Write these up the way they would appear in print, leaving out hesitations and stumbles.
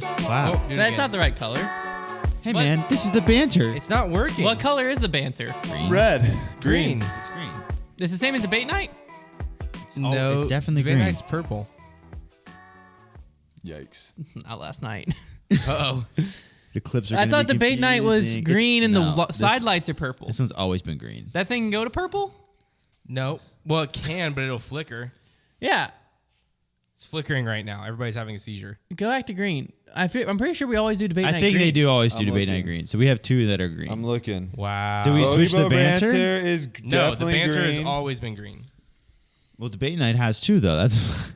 crisp cloud. That's not the right color. Hey, man, this is the banter. It's not working. What color is the banter? Green. Red. Green. It's green. It's the same as debate night? No, it's definitely Debate green. Night's purple. Yikes. Not last night. Uh-oh. The clips are I thought debate night was confusing. green and the this- side lights are purple. This one's always been green. That thing can go to purple? No. Well, it can, but it'll flicker. Yeah. It's flickering right now. Everybody's having a seizure. Go back to green. I'm pretty sure we always do debate night I think green. they do always do I'm debate looking. night green. So we have two that are green. I'm looking. Wow. Do we switch the banter? is No, the definitely banter green. has always been green. Well, debate night has two though. That's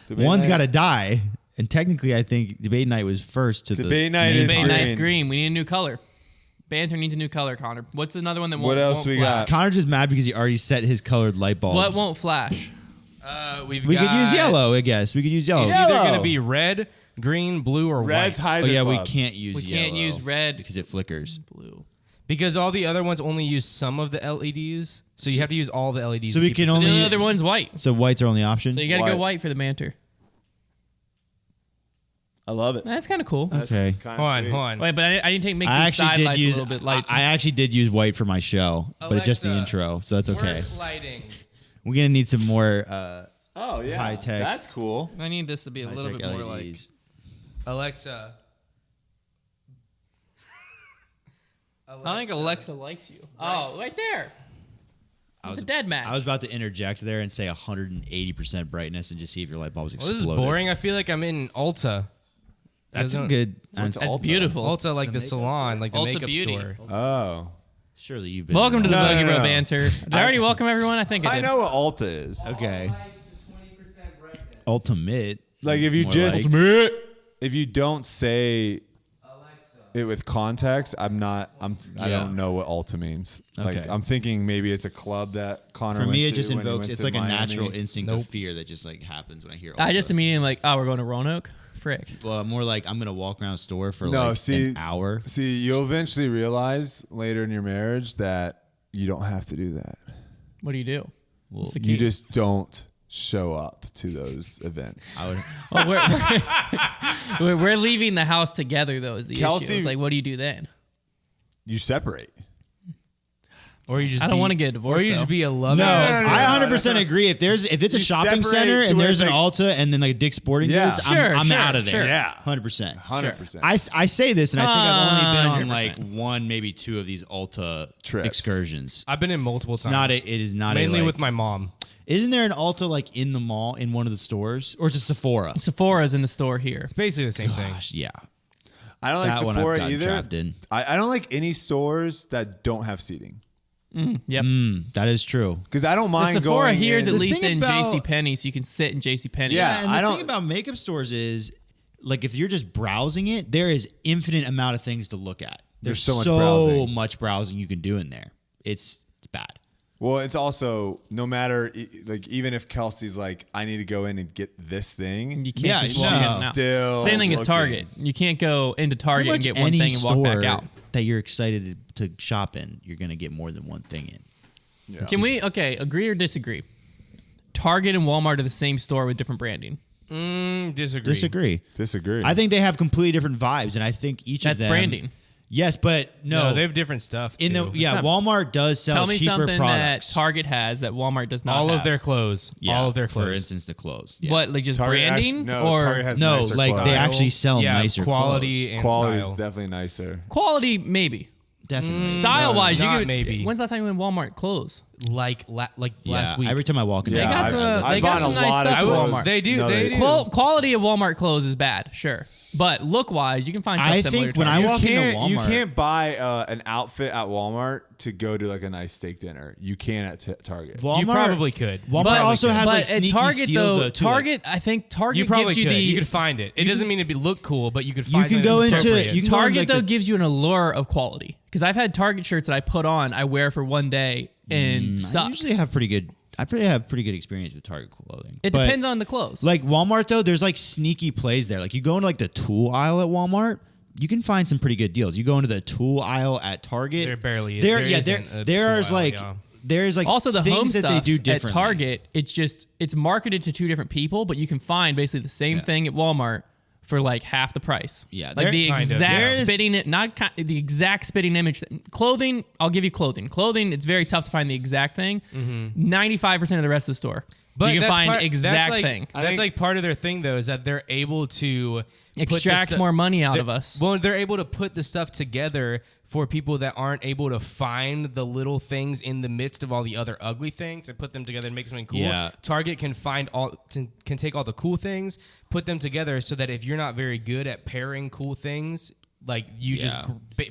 Debate one's night- got to die, and technically, I think debate night was first to Debate the night main is Debate part. night's green. green. We need a new color. Banter needs a new color, Connor. What's another one that won't What else won't we flash? got? Connor's just mad because he already set his colored light bulbs. What won't flash? We We could use yellow, I guess. We could use yellow. It's either Yellow. going to be red, green, blue, or Red's white. Heiser Oh yeah, we Club. can't use We yellow. can't use red, because it flickers. blue. Because all the other ones only use some of the LEDs. So you have to use all the LEDs. So to we keep can it- only- The other one's white. So white's our only option. So you got to go White. white for the banter. I love it. That's kind of cool. That's Okay. kinda Hold on, sweet. hold on. Wait, but I didn't make I these actually side did lights use. a little bit light. I actually did use white for my show, but it's just the Alexa, intro, so that's okay. Work lighting. We're gonna need some more Oh, yeah. High tech. That's cool. I need this to be a little high-tech bit more like. LEDs. Alexa. I think Alexa likes you. Oh, right there. It's a dead match. I was about to interject there and say 180% brightness and just see if your light bulbs Well, exploded. this is boring. I feel like I'm in Ulta. That's Doesn't- good. What's That's Ulta? beautiful. Ulta, like the salon, like the Ulta makeup Beauty. store. Oh. Surely you've been. Welcome to the No, Bogey no, Bro no. Banter. Did I already welcome everyone? I think I I did. know what Ulta is. Okay. Ultimate. Like if you More just like- if you don't say it with context, I don't know what Ulta means. Like Okay. I'm thinking maybe it's a club that Connor For went me, to it just when he invokes. went It's to like a Miami. natural instinct of fear that just like happens when I hear. I Ulta. just immediately like, oh, we're going to Roanoke? Frick. Well, more like I'm gonna walk around a store for No, like see- an hour. See, you'll eventually realize later in your marriage that you don't have to do that. What do you do? Well, What's the You key? just don't show up to those events. I would, Oh, we're leaving the house together, though, is the Kelsey- issue. It's like, what do you do then? You separate. Or you just I don't wanna get divorced, Or you just though. be a lover. no, no, I no, 100% agree. If it's a You shopping separate center to and where there's an it's Ulta and then like Dick's Sporting Yeah. Goods, Sure, I'm sure, out of there. sure. Yeah. 100%. 100%. I say this, and I think I've only been on 100%. like one, maybe two of these Ulta Trips. excursions. I've been in multiple times. Not it is not Mainly a, like, with my mom. Isn't there an Ulta like in the mall in one of the stores, or it's a Sephora? Sephora's in the store here. It's basically the same thing. Gosh, yeah. I don't like That one I've Sephora gotten either. trapped in. I don't like any stores that don't have seating. Yep. That is true. Because I don't The mind Sephora going here is in. at The least thing in about- JCPenney, so you can sit in JCPenney. Yeah. And I the don't- thing about makeup stores is, like, if you're just browsing it, there is infinite amount of things to look at. There's so much browsing. much browsing you can do in there. It's bad. Well, it's also no matter like even if Kelsey's like, I need to go in and get this thing. You can't Yeah, just no. walk in She's and out. still Same thing as looking. Target. You can't go into Target and Pretty get much one any thing and walk back store out. that you're excited to shop in, you're gonna get more than one thing in. Yeah. Can we, agree or disagree? Target and Walmart are the same store with different branding. Disagree. Disagree. I think they have completely different vibes, and I think each That's of them. branding. Yes, but no, they have different stuff. in too. the not- Walmart does sell Tell me cheaper something products. that Target has that Walmart does not all have. of their clothes. Yeah, All of their for clothes. instance, the clothes. Yeah. What, like just Target branding? no, or Target has No, nicer like clothes. they actually sell yeah, nicer quality clothes. and Quality style. is definitely nicer. quality, maybe. Definitely. Style-wise, you not could, maybe. when's the last time you went Walmart clothes? Like Yeah, last week. every time I walk in, Yeah, got some- I've they got bought some a nice lot stuff of at clothes. Walmart. They do. No, they do. Quality of Walmart clothes is bad, sure. But look-wise, you can find stuff I similar think to when I Target. walk into You Walmart- can't buy an outfit at Walmart to go to like a nice steak dinner. You can at Target. Walmart, You probably could. Walmart But- also has but like at sneaky Target, steals though, though too. Like, Target, I think Target You probably gives you could. the... You could find it. It doesn't mean it'd look cool, but you could You find can it go that's into- appropriate. you can go in, Target, like, though, the- gives you an allure of quality. Because I've had Target shirts that I put on, I wear for one day, and I suck. usually have pretty good. I probably have pretty good experience with Target clothing. It But, depends on the clothes. Like Walmart though, there's like sneaky plays there. Like you go into like the tool aisle at Walmart, you can find some pretty good deals. You go into the tool aisle at Target, There barely is. there, There yeah, isn't a there's tool aisle, like yeah. there's like also, the things home that stuff they do at differently. Target, it's marketed to two different people, but you can find basically the same thing at Walmart for like half the price. Yeah, like the kind of, exact yeah. spitting it, the exact spitting image. Clothing, I'll give you clothing. Clothing, it's very tough to find the exact thing. 95% of the rest of the store, But you can that's find part, exact that's like, thing. That's like part of their thing, though, is that they're able to Extract more money out of us. Well, they're able to put the stuff together for people that aren't able to find the little things in the midst of all the other ugly things and put them together and make something cool. Yeah. Target can can take all the cool things, put them together, so that if you're not very good at pairing cool things, like you just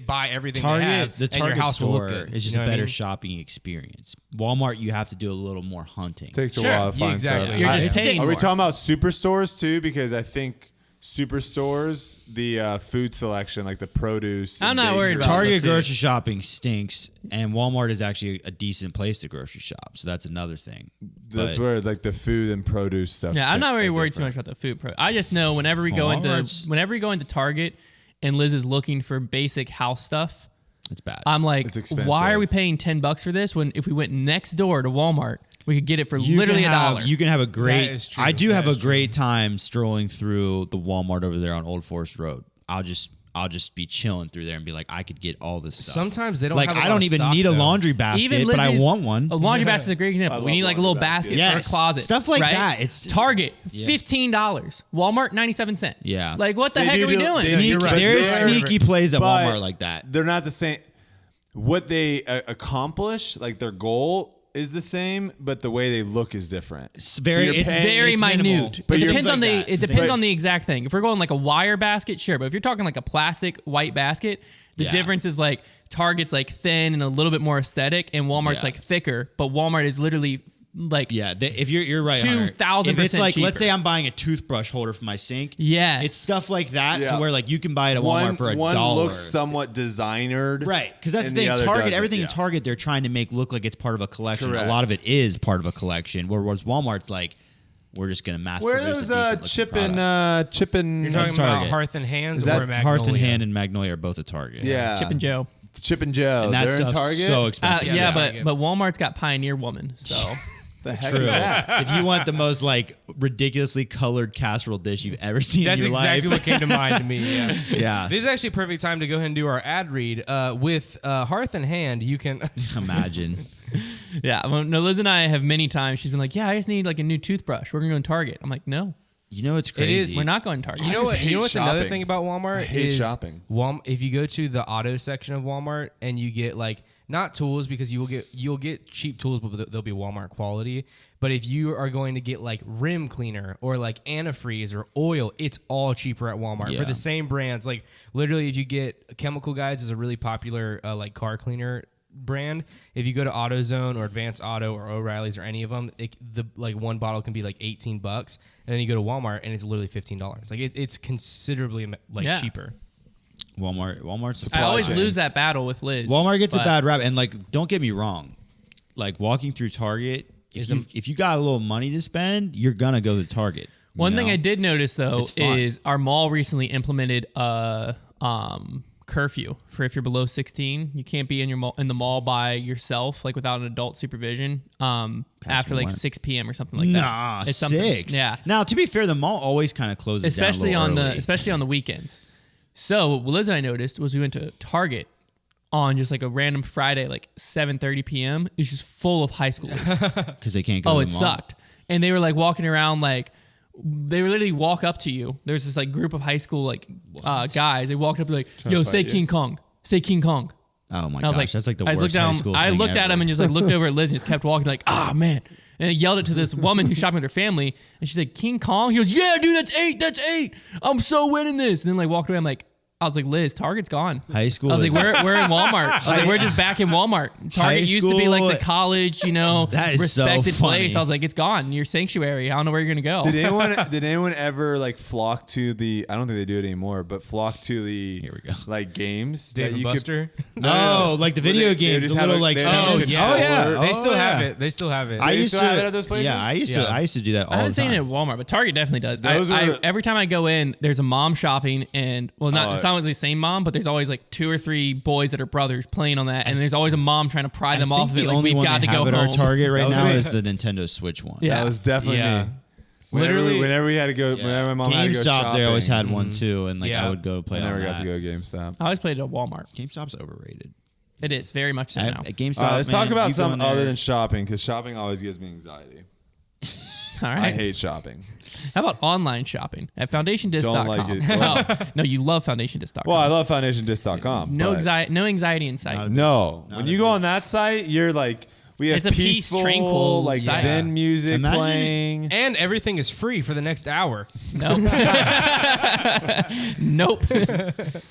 buy everything they have, The and Target your house will look store good. is just You a know what I better mean? shopping experience. Walmart, you have to do a little more hunting. Takes a Sure. while to find Exactly. stuff. You're I- just paying Are we more. talking about superstores too? Because I think superstores, the food selection, like the produce. I'm and not worried bakery- about Target the food. grocery shopping stinks, and Walmart is actually a decent place to grocery shop. So that's another thing. That's But- where like the food and produce stuff. Yeah, I'm not really are worried too different. much about the food. I just know whenever we go into Target and Liz is looking for basic house stuff, It's bad. I'm like, It's expensive. why are we paying $10 for this when if we went next door to Walmart, we could get it for You literally can have- $1? You can have a great. That is true. I do That have a is true. great time strolling through the Walmart over there on Old Forest Road. I'll just be chilling through there and be like, I could get all this stuff. Sometimes they don't like have a I lot don't of even stock, need a though. laundry basket, but I Liz's- want one. A laundry basket is a great example. I We need love like a little laundry basket baskets. or a Yes, closet. stuff like right? that. It's- Target, $15. Walmart, 97 cents. Yeah. Like, what the They heck do are we do- doing? they- Sneaky, you're right. There's They're- sneaky plays at but Walmart like that. They're not the same. What they accomplish, like their goal, is the same, but the way they look is different. It's very, you're it's paying- Very it's minimal. minute. But It you're- depends on the like that. it depends But- on the exact thing. If we're going like a wire basket, sure. But if you're talking like a plastic white basket, the Yeah. difference is like Target's like thin and a little bit more aesthetic, and Walmart's Yeah. like thicker. But Walmart is literally like Yeah, if you're right, Hunter. 2,000% If it's like, let's cheaper. say I'm buying a toothbrush holder for my sink. Yes. it's stuff like that Yeah. to where like you can buy it at Walmart for $1. One looks somewhat designered, Right, because that's and the thing. other Target, doesn't, everything yeah. in Target, they're trying to make look like it's part of a collection. Correct. A lot of it is part of a collection. Whereas Walmart's like, we're just gonna mass Where are produce those a decent looking product. Chip and You're That's talking about Target. Hearth and Hands Is that or Magnolia? Hearth and Hand and Magnolia are both at Target. yeah, Chip and Joe. Chip and Joe. and that They're in stuff's Target. so expensive. Yeah, Target. but Walmart's got Pioneer Woman, so the heck True. is that? If you want the most like ridiculously colored casserole dish you've ever seen That's in your exactly life, what came to mind to me. Yeah. yeah, This is actually a perfect time to go ahead and do our ad read. With Hearth and Hand, you can. imagine. yeah. Well, no, Liz and I have many times. She's been like, "Yeah, I just need like a new toothbrush. We're gonna go in Target." I'm like, "No, You know it's crazy. is. we're not going to Target." You know just what? You hate know what's another shopping. thing about Walmart I hate is shopping. If you go to the auto section of Walmart and you get like not tools because you'll get cheap tools, but they'll be Walmart quality. But if you are going to get like rim cleaner or like antifreeze or oil, it's all cheaper at Walmart for Yeah. the same brands. Like literally, if you get Chemical Guys is a really popular like car cleaner brand. If you go to AutoZone or Advanced Auto or O'Reilly's or any of them, the like one bottle can be like $18, and then you go to Walmart and it's literally $15. Like it's considerably like Yeah. cheaper. Walmart's I always chains. lose that battle with Liz. Walmart gets a but- bad rap, and like, don't get me wrong, like walking through Target, if you got a little money to spend, you're gonna go to Target. you One thing know? I did notice though It's fun. is our mall recently implemented a curfew for if you're below 16, you can't be in the mall by yourself, like without an adult supervision. After like what? 6 p.m. or something like that. Nah, It's something- 6. Yeah, Now, to be fair, the mall always kind of closes especially down a on little the early. especially on the weekends. So what Liz and I noticed was we went to Target on just like a random Friday, like 7:30 p.m. It was just full of high schoolers. because they can't go. Oh, to it the mall. sucked. And they were like walking around like they would literally walk up to you. There's this like group of high school like guys. They walked up like, "Yo, say fight you. King Kong. Say King Kong." Oh my And I was gosh, like, that's like the I worst looked high down. school I thing looked at ever. him and just like looked over at Liz and just kept walking like, "Ah, man." And I yelled it to this woman who's shopping with her family, and she's like, "King Kong?" He goes, "Yeah, dude, that's 8. That's 8. I'm so winning this." And then like walked away. I was like, "Liz, Target's gone." High school. I was is- like, we're in Walmart. I was like, we're just back in Walmart. Target used to be like the school- college, That is so respected funny. place. I was like, it's gone. Your sanctuary. I don't know where you're gonna go. Did anyone ever like flock to the? I don't think they do it anymore, but flock to the. Here we go. Like games Dave that and you Buster. Oh, like the Where video they games, just the have little a- like they have a Sims. controller. They Oh, still have yeah. it. They still have it. I They used still to have it at those places? Yeah, I used to. Yeah. I used to do that all I haven't the seen time. it at Walmart, but Target definitely does. Those are- Every time I go in, there's a mom shopping, and it's not always the same mom, but there's always like 2 or 3 boys that are brothers playing on that, and there's always a mom trying to pry them off of it. The Like only we've one got they to go have at home. our Target right That was now me. is the Nintendo Switch one. Yeah. That was definitely Yeah. me. Whenever we had to go, whenever my mom had to go GameStop, shopping, they always had one too, and like Yeah. I would go play. I never on got that. to go to GameStop. I always played at Walmart. GameStop's overrated. It is very much so now. At GameStop, All right, let's man, talk about you go in something there- other than shopping, because shopping always gives me anxiety. All I right. hate shopping. How about online shopping at foundationdisc.com? Don't like it. No, you love foundationdisc.com. Well, I love FoundationDisc.com. no but anxiety, no anxiety in sight. No, when you go on that site, you're like, we have It's a peace, peaceful, tranquil like site. Zen music Imagine- playing. And everything is free for the next hour. Nope. Nope.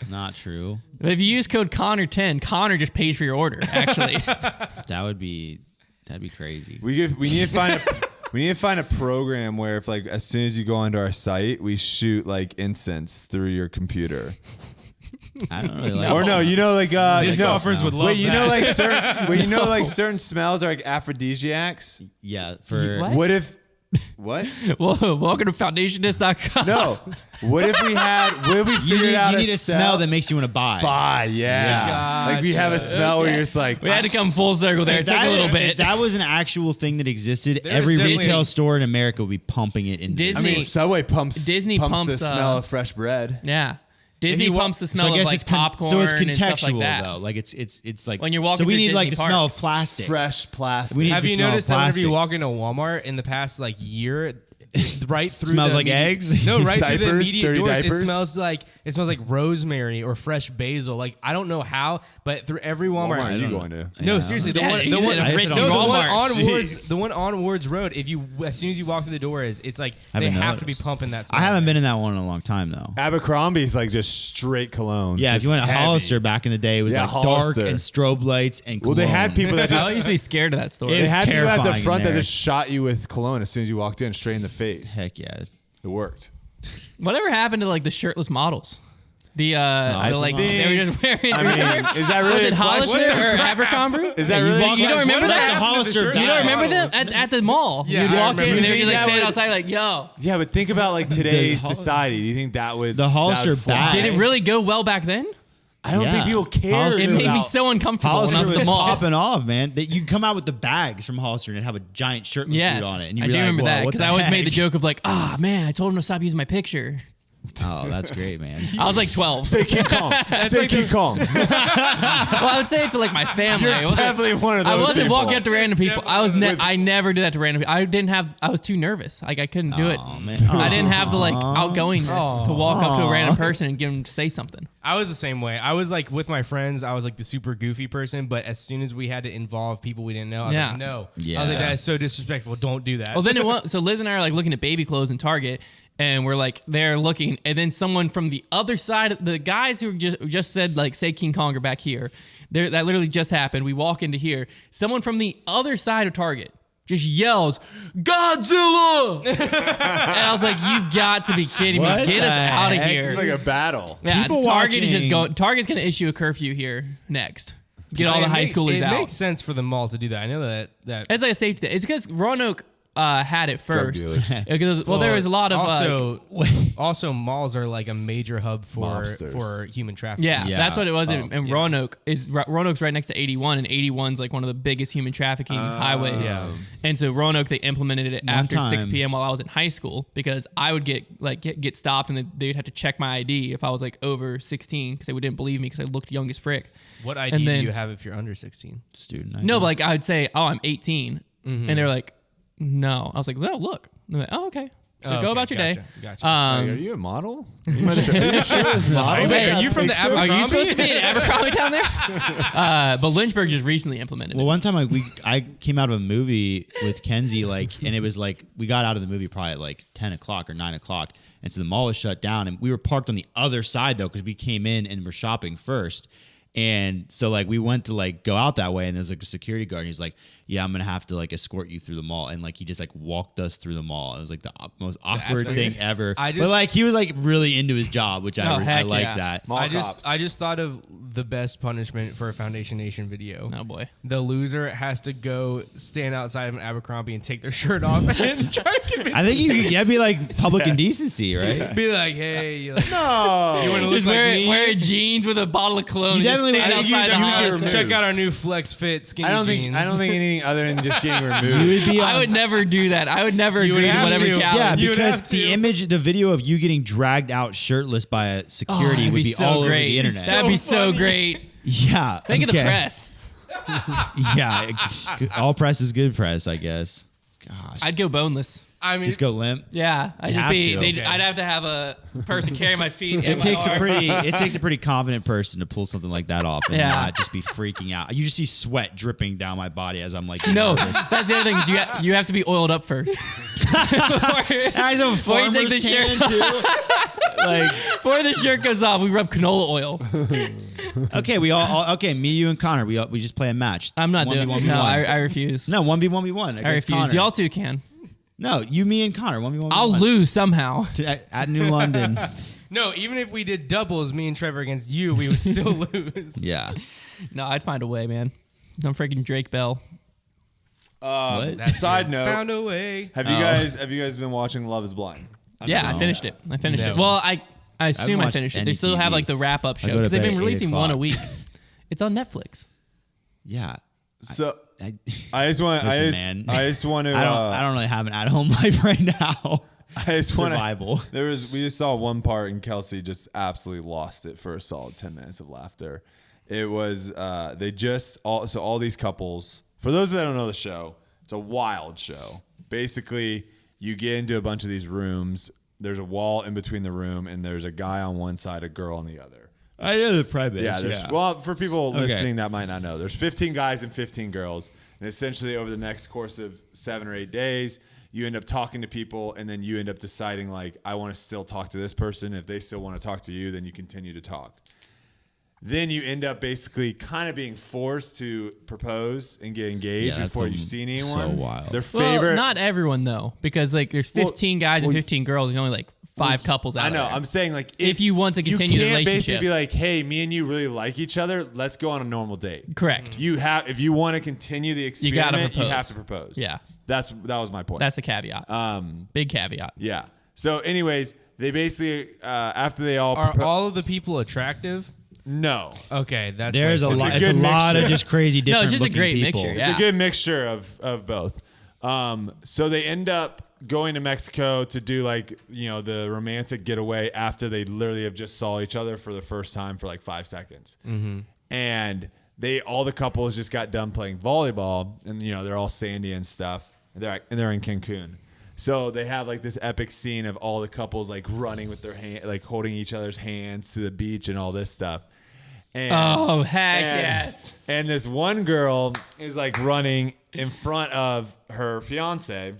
Not true. But if you use code Connor10, Connor just pays for your order. Actually, That'd be crazy. We need to find we need to find a program where if like as soon as you go onto our site, we shoot like incense through your computer. I don't really like. Or no, like Disc golfers would love wait, you know that. like certain like certain smells are like aphrodisiacs. Yeah, for What? What if what? well, welcome to foundationdisc.com. No. What if we you figured need, out you a need a smell that makes you want to buy. Yeah. Like we have a smell where you're just like We had to come full circle there. It took a little If bit. that was an actual thing that existed, There's every definitely- retail store in America would be pumping it in Disney- Subway pumps Disney the pumps, smell of fresh bread. Yeah. Disney you wa- pumps the so smell I of guess like it's popcorn so it's and stuff contextual like that. though. Like it's like When you're walking So we through need like the Disney smell of parks. plastic. Fresh plastic. We need Have the you smell of noticed that whenever you plastic. walk into Walmart in the past like year, right through Smells the like eggs? No, right through the Diapers, immediate dirty doors, diapers? it smells like rosemary or fresh basil. Like I don't know how, but through every Walmart. Walmart are you going to? No, seriously, the Yeah, one, he's the one, in a ritzy no, the one Walmart. on Jeez. Wards, the one on Wards Road. If you, as soon as you walk through the door, it's like they Haven't have to be noticed. pumping that. Smell I haven't there. been in that one in a long time though. Abercrombie's like just straight cologne. Yeah, if just you went to heavy. Hollister back in the day, it was Yeah, like Hollister. dark and strobe lights and Well, they had cologne. people that I always used just to be scared of that store. It they was had people at the terrifying in front that there. just shot you with cologne as soon as you walked in, straight in the face. Heck yeah. It worked. Whatever happened to like the shirtless models? The like think- they were just wearing. I mean, is that really was it a Hollister question? or Abercrombie? Is that really? You don't remember What that? about the Hollister You don't You don't bag? remember them at the mall? Yeah, You'd I walk in remember. and they Do you were just think like that standing would- outside like, yo. Yeah, but think about like today's Hol- society. Do you think that would The Hollister that would fly? bag. Did it really go well back then? I don't Yeah. think people care. Hollister It made me about- so uncomfortable when I Hollister was at was the mall. popping off, man. That you come out with the bags from Hollister and it'd have a giant shirtless Yes, dude on it, and I you'd do be like, remember "Whoa, that what because the I always made the heck?" joke of like, ah man, I told him to stop using my picture. Oh, that's great, man. I was like 12. Say King Kong. Say King Kong. Well, I would say it to like my family. You're I wasn't- definitely one of I those wasn't people. walking up to random people. I never did that to random people. I was too nervous. Like I couldn't do it. Oh, man. I didn't have the like outgoingness to walk up to a random person and get them to say something. I was the same way. I was like with my friends. I was like the super goofy person. But as soon as we had to involve people we didn't know, I was Yeah. like, no. Yeah. I was like, that is so disrespectful. Don't do that. Well, then it was, so Liz and I are like looking at baby clothes in Target, and we're like they're looking, and then someone from the other side, the guys who just said like say King Kong are back here. That literally just happened. We walk into here, someone from the other side of Target just yells Godzilla, and I was like, you've got to be kidding me! What Get us the out of heck? here! It's like a battle. Yeah, People Target is just watching- going. Target's going to issue a curfew here next. Get all the high schoolers it out. It makes sense for the mall to do that. I know that. It's like a safety thing. It's because Roanoke had it first. dealers. Because, there was a lot of also malls are like a major hub Mobsters. for human trafficking. yeah, Yeah. that's what it was. And Roanoke Roanoke's right next to 81, and 81's like one of the biggest human trafficking highways. Yeah. And so Roanoke, they implemented it after 6 time- p.m. while I was in high school because I would get stopped and they'd have to check my ID if I was like over 16 because they didn't believe me because I looked young as frick. What And ID then- do you have if you're under 16? Student. No, but like I would say, oh, I'm 18, and they're like, no. I was like, no, look. And they're like, oh, okay. So go okay, about your day. gotcha. Like, are you a model? Are you sure this model? Hey, are you from the Are you Abercrombie? supposed to be in Abercrombie down there? But Lynchburg just recently implemented Well, it. one time I came out of a movie with Kenzie, like, and it was like we got out of the movie probably at like 10 o'clock or 9 o'clock, and so the mall was shut down, and we were parked on the other side though because we came in and were shopping first. And so like we went to like go out that way, and there's like a security guard, and he's like, yeah, I'm gonna have to like escort you through the mall, and like he just like walked us through the mall. It was like the most awkward crazy. thing ever. I but just- like he was like really into his job, which Oh, I heck like yeah. that. Mall I cops. just thought of the best punishment for a Foundation Nation video. Oh boy. The loser has to go stand outside of an Abercrombie and take their shirt off and try to convince I think that'd be like public indecency, right? be like, hey, like, No. you want to look Just like wear me? jeans with a bottle of cologne. You and just definitely stand would- outside the Check Hollister. out our new flex fit skinny I don't jeans. think anything anything other than just getting removed. You would be I would never do that. I would never agree to have whatever to. challenge. Yeah, would because have the to. image, the video of you getting dragged out shirtless by a security that'd would be so all over great. the internet. That'd be So so funny. great. Yeah. Think of the okay. press. Yeah. All press is good press, I guess. Gosh. I'd go boneless. I mean, just go limp. Yeah, You have to. Okay. I'd have to have a person carry my feet. It takes a pretty confident person to pull something like that off and Yeah. not just be freaking out. You just see sweat dripping down my body as I'm like No, nervous. that's the other thing is you have to be oiled up first. I have a Before you take farmer's the shirt tan, too. Like, Before the shirt goes off, we rub canola oil. okay, we all okay. Me, you, and Connor. We just play a match. I'm not doing 1v1v1. it. No, I refuse. No, 1v1v1 I against refuse. Connor. Y'all two can. No, you, me, and Connor. 1v1v1. I'll lose somehow. At New London. no, even if we did doubles, me and Trevor against you, we would still lose. Yeah. No, I'd find a way, man. I'm freaking Drake Bell. What? That's Side good. note. Found a way. Have you guys been watching Love Is Blind? Yeah, I finished it. I finished it. No. Well, I assume I watched finished it. any They still have TV. like the wrap up show go to because they've bed been at 8 releasing one a o'clock. week. It's on Netflix. Yeah. So I I just want. Listen, man. I just want to. I don't really have an at-home life right now. I just want Survival. We just saw one part and Kelsey just absolutely lost it for a solid 10 minutes of laughter. It was all these couples. For those that don't know the show, it's a wild show. Basically, you get into a bunch of these rooms. There's a wall in between the room, and there's a guy on one side, a girl on the other. I know the private. Yeah, well, for people listening that might not know, there's 15 guys and 15 girls, and essentially over the next course of 7 or 8 days, you end up talking to people, and then you end up deciding like, I want to still talk to this person. If they still want to talk to you, then you continue to talk. Then you end up basically kind of being forced to propose and get engaged before you've seen anyone. so wild. Their Well, favorite. not everyone though, because like there's 15 guys and 15 girls. There's only like 5 couples out I know. there. I'm saying like If you want to continue the you can't relationship. basically be like, hey, me and you really like each other. Let's go on a normal date. Correct. If you want to continue the experiment, gotta you propose. have to propose. Yeah. That was my point. That's the caveat. Big caveat. Yeah. So, anyways, they basically after they all Are all of the people attractive? no, Okay, that's There's a my lot. point. It's a good lot of mixture. just crazy different. No, it's just a looking great people. mixture. it's Yeah. a good mixture of both. So they end up going to Mexico to do like the romantic getaway after they literally have just saw each other for the first time for like 5 seconds, and all the couples just got done playing volleyball, and they're all sandy and stuff, and they're in Cancun. So they have like this epic scene of all the couples like running with their hand, like holding each other's hands to the beach and all this stuff. And, Oh, heck and- yes. And this one girl is like running in front of her fiance,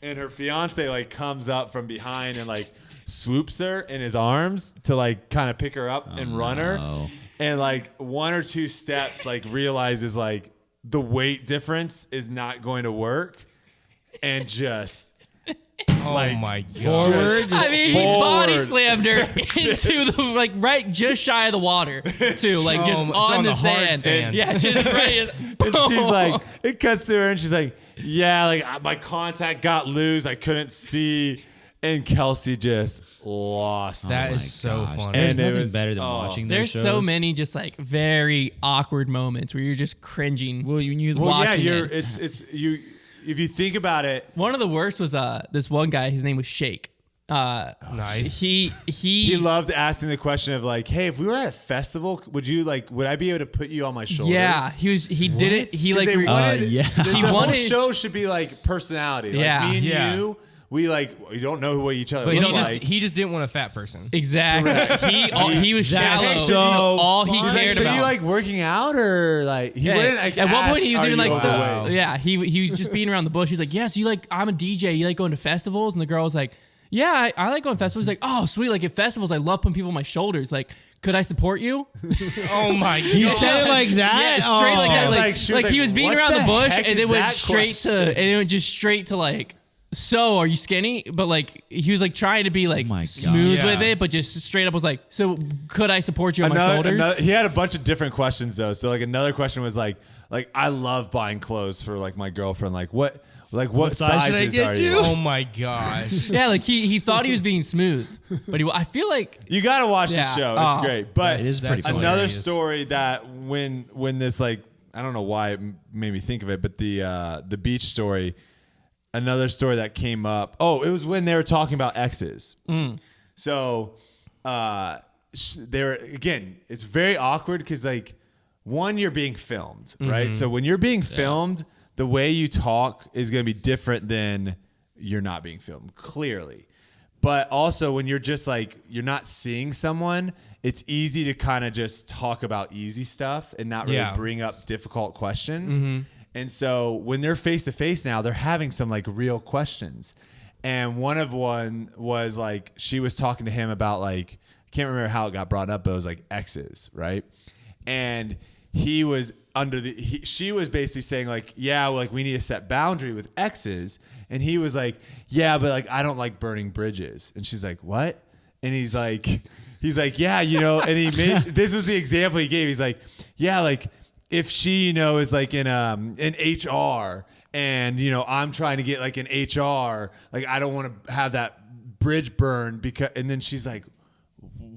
and her fiance like comes up from behind and like swoops her in his arms to like kind of pick her up and run her. And like 1 or 2 steps, like realizes like the weight difference is not going to work, and just Oh like, my god! forward. I mean, he Forward. body slammed her into the like right just shy of the water too, like just So on on the the hard sand. sand. Yeah, just right. And she's like, it cuts to her, and she's like, yeah, like my contact got loose, I couldn't see, and Kelsey just lost. That my is so gosh. funny. There's And it nothing was- better than watching those There's shows. so many just like very awkward moments where you're just cringing. Well, you Well, yeah, watching it. it's you. If you think about it, One of the worst was this one guy. His name was Shake. Nice. he loved asking the question of like, hey, if we were at a festival, would I be able to put you on my shoulders? Yeah, he did it. He 'Cause like they wanted, yeah. the He whole wanted- show should be like personality. Yeah, like me and yeah. you, we don't know who each other But look he like. just didn't want a fat person. exactly. He was shallow. That's So so all he He's like, cared so about. you like working out or like he Yeah. wouldn't like At one ask, point he was "Are even you like, so, overweight?" yeah, he was just beating around the bush. He's like, yes, I'm a DJ. You like going to festivals? And the girl was like, yeah, I like going to festivals. He's like, oh, sweet. Like at festivals, I love putting people on my shoulders. Like, could I support you? Oh my god! You said it like that. Yeah, straight like that. was Like, like- she was like he like, was beating what around the the bush, heck and is it went that straight question? to, and it went just straight to like, so are you skinny? But like he was like trying to be like my God. smooth Yeah. with it, but just straight up was like, so could I support you on my shoulders? He had a bunch of different questions though. So like another question was like I love buying clothes for like my girlfriend. Like what size should I sizes get are you? you? Oh my gosh! Yeah, like he thought he was being smooth, but I feel like You gotta watch Yeah. this show. It's Oh. great. But It is pretty That's funny. another hilarious. story that when this like I don't know why it made me think of it, but the beach story, another story that came up. Oh, it was when they were talking about exes. So again, it's very awkward because like, one, you're being filmed, right? So when you're being filmed, the way you talk is going to be different than you're not being filmed, clearly. But also when you're just like, you're not seeing someone, it's easy to kind of just talk about easy stuff and not really bring up difficult questions. And so when they're face to face now, they're having some like real questions. And one was like, she was talking to him about like, I can't remember how it got brought up, but it was like exes, right? And he was she was basically saying like, yeah, like we need to set boundary with exes. And he was like, yeah, but like, I don't like burning bridges. And she's like, what? And he's like, yeah, you know, and this was the example he gave. He's like, yeah, like if she, you know, is like in HR and, you know, I'm trying to get like an HR, like I don't want to have that bridge burned and then she's like,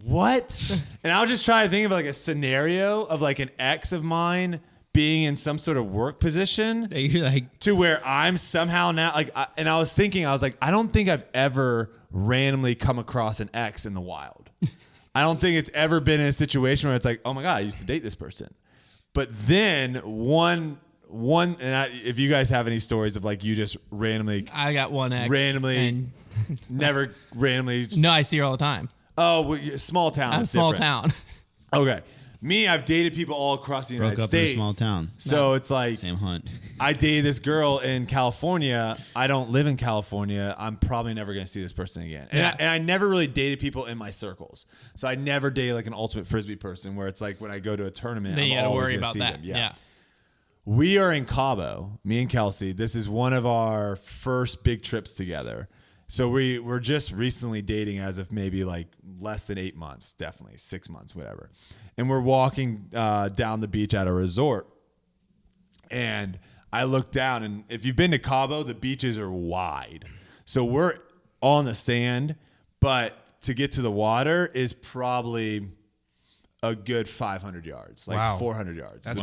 what? And I was just trying to think of like a scenario of like an ex of mine being in some sort of work position You're like, to where I'm somehow now like, and I was like, I don't think I've ever randomly come across an ex in the wild. I don't think it's ever been in a situation where it's like, oh my God, I used to date this person. But then if you guys have any stories of like you just randomly, I got one ex. Never randomly. No, I see her all the time. Oh, well, small town. I'm a small town. Okay. Me, I've dated people all across the United broke up States. in a small town. So it's like, Same hunt. I dated this girl in California. I don't live in California. I'm probably never going to see this person again. And I never really dated people in my circles. So I never dated like an ultimate Frisbee person where it's like when I go to a tournament, Then you I'm gotta always worry going to about see that. them. Yeah. We are in Cabo, me and Kelsey. This is one of our first big trips together. So we're just recently dating as of maybe like less than 8 months, definitely 6 months, whatever. And we're walking down the beach at a resort. And I look down, and if you've been to Cabo, the beaches are wide. So we're on the sand, but to get to the water is probably a good 500 yards, like 400 yards. That's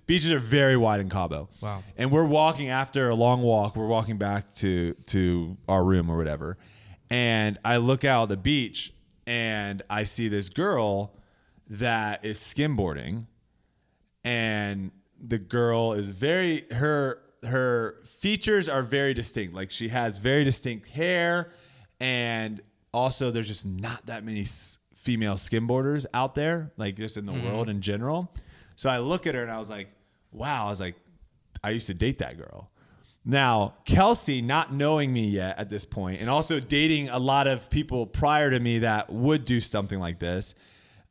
beaches are very wide in Cabo. Wow. And we're walking after a long walk. We're walking back to our room or whatever. And I look out at the beach and I see this girl that is skimboarding. And the girl is her features are very distinct. Like she has very distinct hair. And also there's just not that many female skimboarders out there, like just in the world in general. So I look at her and I was like, wow, I used to date that girl. Now, Kelsey, not knowing me yet at this point, and also dating a lot of people prior to me that would do something like this,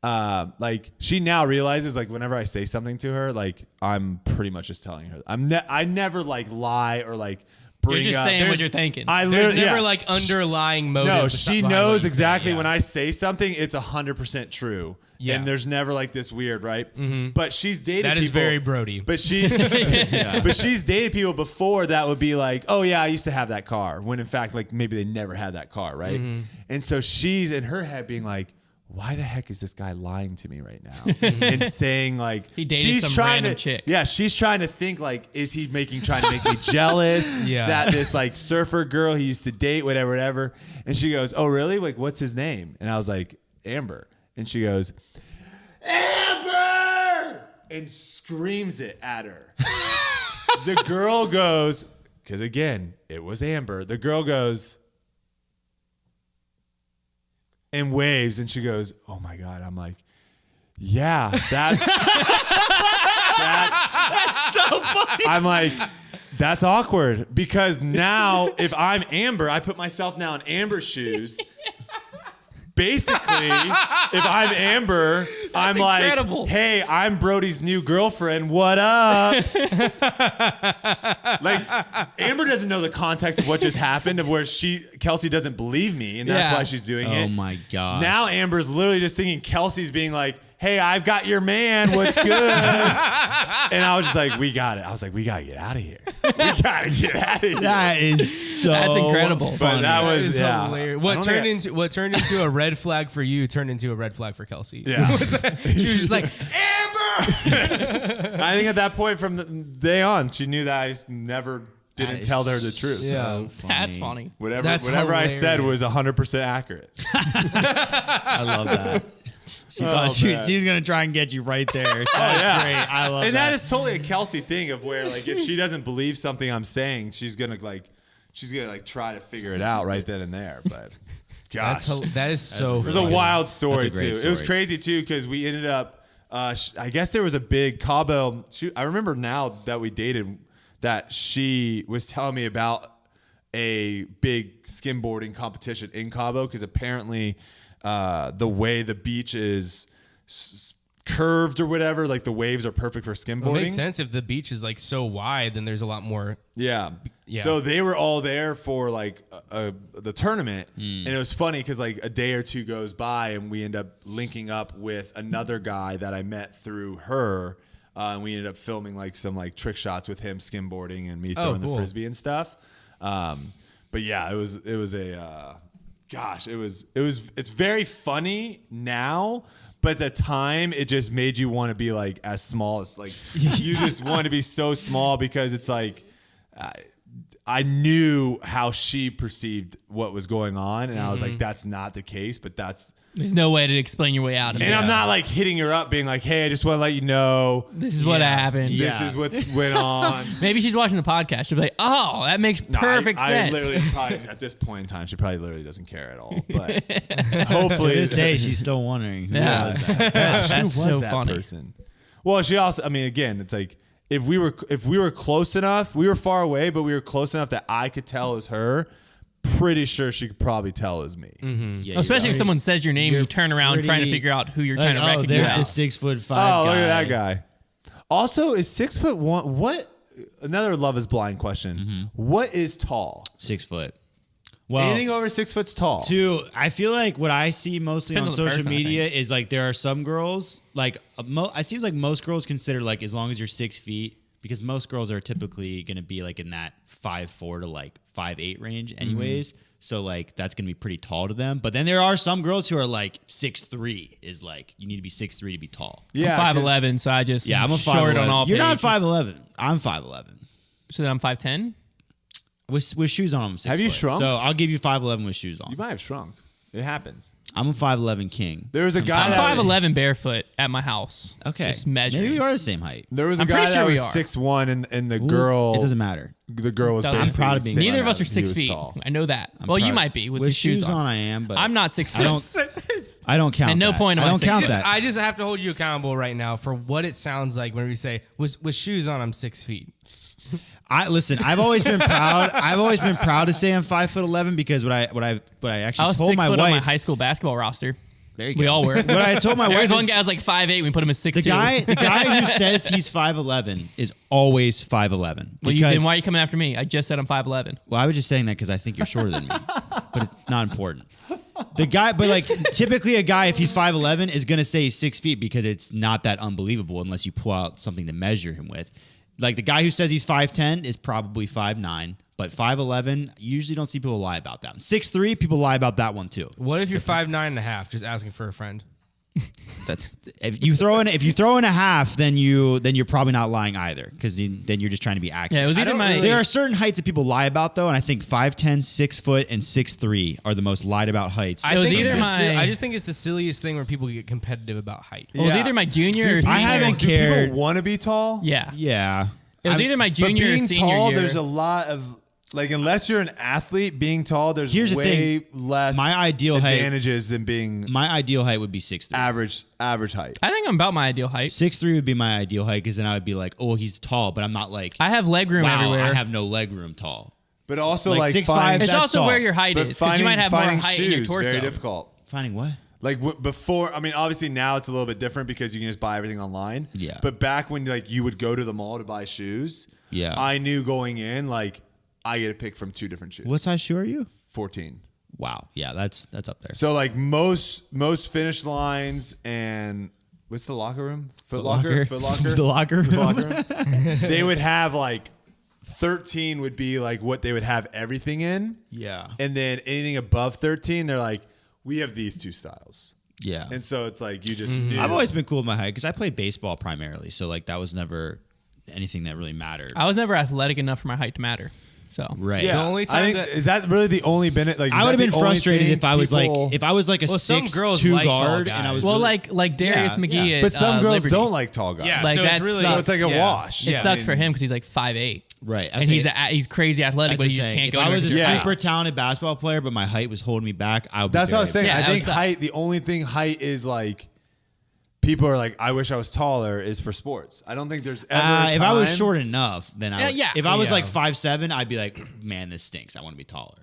like she now realizes like whenever I say something to her, like I'm pretty much just telling her. I never like lie or like bring You're just up. saying what you're thinking. There's never like underlying motive. No, she knows exactly when when I say something, it's 100% true. Yeah. And there's never like this weird, right? But she's dated people. That is very Brodie. But she's but she's dated people before that would be like, oh yeah, I used to have that car. When in fact, like maybe they never had that car, right? And so she's in her head being like, why the heck is this guy lying to me right now? And saying like He dated she's some trying random to, chick. Yeah, she's trying to think like, is he trying to make me jealous? Yeah. That this like surfer girl he used to date, whatever. And she goes, oh really? Like what's his name? And I was like, Amber. And she goes, Amber! And screams it at her. The girl goes, because again, it was Amber. The girl goes and waves, and she goes, oh my God. I'm like, yeah, that's So funny. I'm like, that's awkward because now if I'm Amber, I put myself now in Amber's shoes. Basically, if I'm Amber, I'm incredible. like, hey, I'm Brodie's new girlfriend. What up? Like, Amber doesn't know the context of what just happened, of where Kelsey doesn't believe me, and that's Yeah. why she's doing it. Oh my God. Now Amber's literally just thinking Kelsey's being like, hey, I've got your man. What's good? And I was just like, we got it. I was like, we got to get out of here. We got to get out of here. That is so That's incredible. But funny. that was It's yeah. hilarious. I What don't turned think into a red flag for you turned into a red flag for Kelsey. Yeah. She was just like, Amber! I think at that point from the day on, she knew that I never didn't tell her the truth. Yeah. That's funny. Whatever That's I said hilarious. was 100% accurate. I love that. She thought she was gonna try and get you right there. That's great. I love And that. that is totally a Kelsey thing of where like if she doesn't believe something I'm saying, she's gonna try to figure it out right then and there. But gosh, That is so it was a wild story That's a too. great It was story. crazy too because we ended up. I guess there was a big Cabo. I remember now that we dated that she was telling me about a big skimboarding competition in Cabo because apparently the way the beach is curved or whatever, like the waves are perfect for skimboarding. Well, it makes sense if the beach is like so wide, then there's a lot more. Yeah. So they were all there for like the tournament, and it was funny because like a day or two goes by, and we end up linking up with another guy that I met through her, and we ended up filming like some like trick shots with him skimboarding and me throwing the frisbee and stuff. But yeah, it's very funny now. But at the time, it just made you want to be like as small as like you just want to be so small because it's like I knew how she perceived what was going on, and I was like, that's not the case, but that's. There's no way to explain your way out of it. And I'm not like hitting her up, being like, "Hey, I just want to let you know This is what happened. this is what's went on." Maybe she's watching the podcast. She'll be like, "Oh, that makes No, perfect I sense." literally probably at this point in time, she probably literally doesn't care at all. But hopefully, To this day, she's still wondering who Yeah. was that. That's who was so that funny. person? Well, she also, I mean, again, it's like if we were close enough, we were far away, but we were close enough that I could tell it was her. Pretty sure she could probably tell it was me. Yeah, Especially if someone says your name, you're you turn around trying to pretty- figure out who you're Like, trying to oh, recognize. there's the 6'5" Oh, look guy. at that guy. Also, is 6'1"? What? Another Love Is Blind question. What is tall? 6 foot. Well, Anything over 6 foot's tall. I feel like what I see mostly Depends on on the social person, I media is like there are some girls like I seems like most girls consider like as long as you're 6 feet, because most girls are typically going to be like in that 5'4" to like 5'8" range anyways. So like that's going to be pretty tall to them. But then there are some girls who are like 6'3" is like you need to be 6'3" to be tall. Yeah, I'm 'cause- 5'11", so I just Yeah, I'm a short 5'11". on all You're not pages. 5'11". I'm 5'11". So then I'm 5'10". With shoes on, I'm 6 Have you foot. shrunk? So I'll give you 5'11" with shoes on. You might have shrunk. It happens. I'm a 5'11" king. There was a guy I'm that 5'11" barefoot at my house. Okay. Just measuring. Maybe we are the same height. There was a I'm guy pretty that sure we was are. 6'1", and the Ooh, girl. It doesn't matter. The girl was I'm basically. proud of being saying Neither of that us are he 6 was feet. tall. I know that. Well, you proud- might be with with the shoes on. I am, but I'm not 6 feet. I don't. I don't count. At no that. point am I I don't 6 count feet. that. I just have to hold you accountable right now for what it sounds like when we say with shoes on. I'm 6 feet. Listen. I've always been proud. I've always been proud to say I'm 5'11" because what I actually I was told 6 my foot on my wife. high school basketball roster. There you We go. all were. What I told my There wife was one is guy was like 5'8". We put him at 6'2". the guy who says he's 5'11" is always 5'11". Well, Because- then why are you coming after me? I just said I'm 5'11". Well, I was just saying that because I think you're shorter than me, but it's not important. The guy, but like typically a guy, if he's 5'11", is gonna say he's 6 feet because it's not that unbelievable unless you pull out something to measure him with. Like the guy who says he's 5'10" is probably 5'9", but 5'11", you usually don't see people lie about that. 6'3", people lie about that one too. What if you're 5'9.5"? Just asking for a friend. That's if you throw in a half, then you're probably not lying either because then you're just trying to be accurate. Yeah, it was either my. There are certain heights that people lie about though, and I think 5'10", 6 foot, and 6'3" are the most lied about heights. It was think either it's my- I just think it's the silliest thing where people get competitive about height. It was Yeah. either my junior or Do senior. I haven't do cared. people want to be tall? Yeah. Yeah. It was either my junior but or being senior tall, year. there's a lot of like unless you're an athlete, being tall, there's Here's the way thing. less My ideal height- advantages than being My ideal height would be 6'3". average height. I think I'm about my ideal height. 6'3" would be my ideal height because then I would be like, oh, he's tall, but I'm not like, I have leg room wow, everywhere. I have no leg room tall. But also Like like 6'5", finding, it's that's also tall. where your height but is because you might have more finding height in your shoes torso. very difficult. Finding what? Like before, I mean, obviously now it's a little bit different because you can just buy everything online. Yeah. But back when like you would go to the mall to buy shoes, Yeah. I knew going in like I get to pick from 2 different shoes. What size shoe are you? 14. Wow. Yeah, that's up there. So like most finish lines and what's the locker room? Foot Locker. The locker room. Foot Locker room. They would have like 13 would be like what they would have everything in. Yeah. And then anything above 13, they're like, we have these 2 styles. Yeah. And so it's like you just knew. I've always been cool with my height because I played baseball primarily. So like that was never anything that really mattered. I was never athletic enough for my height to matter. So Right. Yeah. The only time I think, that- is that really the only Bennett? Like, I would have been frustrated if I was people, like a Well, some 6'2" girls like tall guard guys. and I was well, like Darius Yeah, McGee yeah. at But some girls Liberty. don't like tall guys. Yeah, Like, so that it's really So it's like a yeah. wash. It Yeah. sucks I for mean, him because he's like 5'8". right. And he's crazy athletic, but he just can't if go. I was a anywhere. Yeah. super talented basketball player, but my height was holding me back, I would. That's be what I was saying. Yeah, I that think would suck. height. The only thing height is like. People are like, I wish I was taller. Is for sports. I don't think there's ever. A if I was time- short enough, then I would. Yeah. If I was Yeah. like 5'7", I'd be like, man, this stinks. I want to be taller.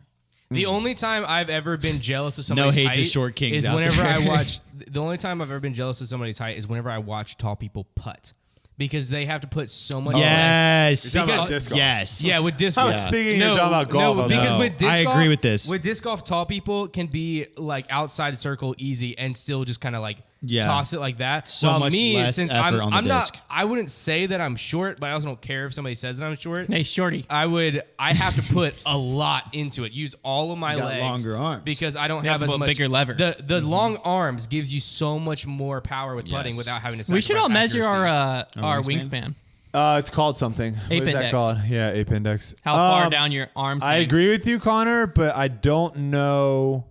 The only time I've ever been jealous of somebody's hate height to short kings is out whenever there. I watch. The only time I've ever been jealous of somebody's height is whenever I watch tall people putt, because they have to put so much. Yes. You're talking about Because- disc golf. Yes. Yeah, with disc I golf. was thinking you're talking about golf. I was because like, with disc I golf, agree with this. With disc golf, tall people can be like outside circle easy and still just kind of like Yeah. toss it like that. So While much me, less since effort I'm, on the I'm disc. not, I wouldn't say that I'm short, but I also don't care if somebody says that I'm short. Hey, shorty. I have to put a lot into it. Use all of my got legs. longer arms. Because I don't You have have as a much bigger lever. The long arms gives you so much more power with putting Yes. without having to We should sacrifice all measure accuracy. our wingspan? wingspan. It's called something. What Ape is that index. called? Yeah, ape index. How far down your arms? I hang. agree with you, Connor, but I don't know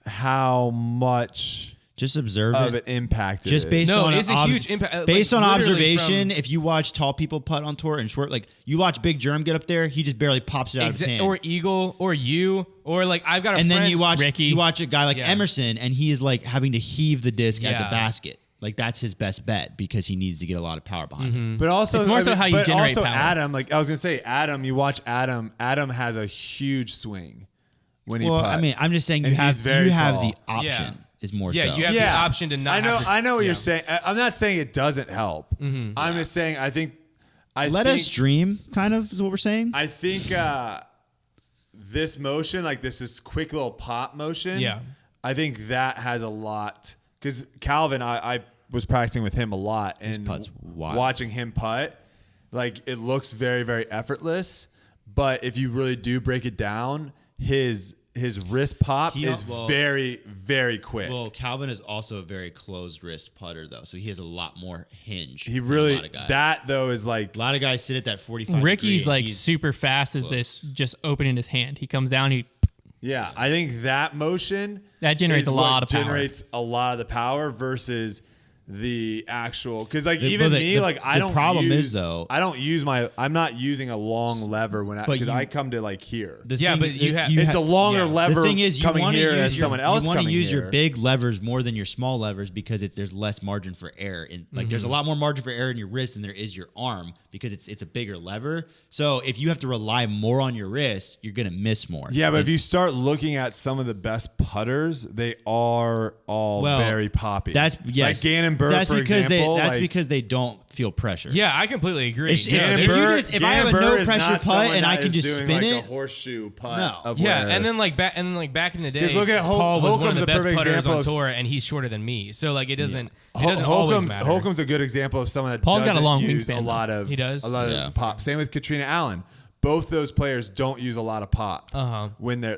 how much Just observe of it. an impact it Just is. based No, on it's a huge impact, like, Based on literally observation, from- if you watch tall people putt on tour and short, like you watch Big Germ get up there, he just barely pops it out of his hand. Or Eagle, or you, or like I've got a and friend. then you watch Ricky. a guy like Yeah. Emerson, and he is like having to heave the disc at the Yeah. basket. Like that's his best bet because he needs to get a lot of power behind him. But also, It's more so how you but generate also power. Adam, like I was gonna say, Adam. You watch Adam. Adam has a huge swing when he Well, putts. I mean, I'm just saying And you have he's very the tall. option Yeah. is more Yeah, so. you have the option to not. I know. have to- I know what yeah. you're saying. I'm not saying it doesn't help. I'm just saying I think. Let us dream, kind of is what we're saying. I think this motion, like this is quick little pop motion. Yeah. I think that has a lot because Calvin, I was practicing with him a lot and putt's wild. watching him putt, like it looks very, very effortless. But if you really do break it down, his wrist pop is very, very quick. Well, Calvin is also a very closed wrist putter, though, so he has a lot more hinge. He than really a lot of guys. that though is like A lot of guys sit at that 45. Ricky's degree, and like super fast as this, just opening his hand. He comes down, yeah. I think that motion That generates is a lot what of power. generates a lot of the power versus the actual because like The- even well, me the- like I the don't problem use, is, though- I don't use I'm not using a long lever when But because you- I come to like here. The Yeah, thing- but you have- It's a longer lever The thing is, you coming want to here use as someone else You want to coming use here. your big levers more than your small levers because there's less margin for error. And like, there's a lot more margin for error in your wrist than there is your arm because it's a bigger lever. So if you have to rely more on your wrist, you're gonna miss more. Yeah, but if you start looking at some of the best putters, they are all Well, very poppy. That's yes. like Gannon Burr, That's for because example. that's like, because they don't feel pressure. Yeah, I completely agree. It's- Yeah, Gannon if you Burr- just- if I have a Gannon no Burr is pressure not putt someone and I that can is just doing spin like it- a horseshoe putt. No. Of yeah, where- and then like back in the day, 'Cause look at Paul was one of Holcomb's the a best perfect putters example on of- tour, and he's shorter than me. So like it doesn't always matter. Holcomb's a good example of someone that Paul's got a doesn't long use wingspan, a lot of He does? a lot Yeah. of pop. Same with Katrina Allen. Both those players don't use a lot of pop when they're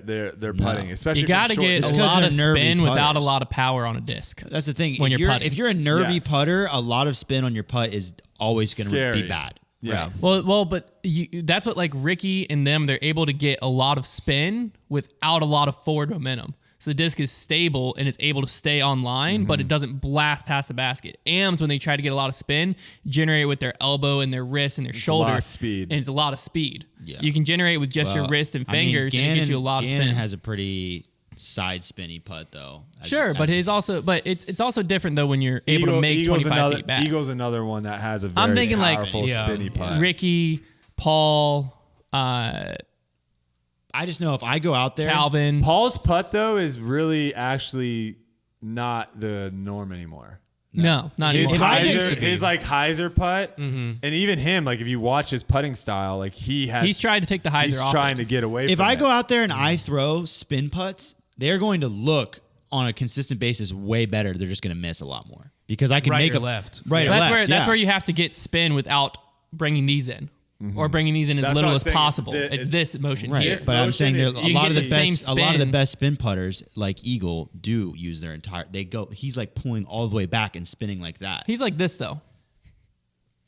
putting, especially you got to from short get a distance. lot they're of nervy spin without a putters. lot of power on a disc. That's the thing. When if you're putting. if you're a nervy Yes. putter, a lot of spin on your putt is always going to Scary. be bad. Yeah. Well, but that's what like Ricky and them, they're able to get a lot of spin without a lot of forward momentum. So the disc is stable and it's able to stay online, but it doesn't blast past the basket. AMs, when they try to get a lot of spin, generate with their elbow and their wrist and their shoulder. a lot of speed. And it's a lot of speed. Yeah. You can generate with just your Well, wrist and I mean, fingers and it gets you a lot of Gannon spin. has a pretty side spinny putt though. Sure, but it's also different though when you're able to make 25 feet back. Eagle's another one that has a very I'm thinking like powerful spinny putt. Ricky, Paul, I just know if I go out there, Calvin. Paul's putt though is really actually not the norm anymore. No, not His anymore. Heiser, like Heiser putt, and even him, like if you watch his putting style, like He's tried to take the Heiser He's off trying it. to get away. if from I it. go out there and I throw spin putts, they're going to look on a consistent basis way better. They're just going to miss a lot more because I can Right make or a left. right or That's left. where that's yeah. where you have to get spin without bringing these in. or bringing these in as That's little what I'm as saying. possible. The- It's this motion Right, here. This but I'm motion saying is- there's you a lot get of the the same best, a lot of the spin. best spin putters like Eagle do use their entire. They go. He's like pulling all the way back and spinning like that. He's like this though.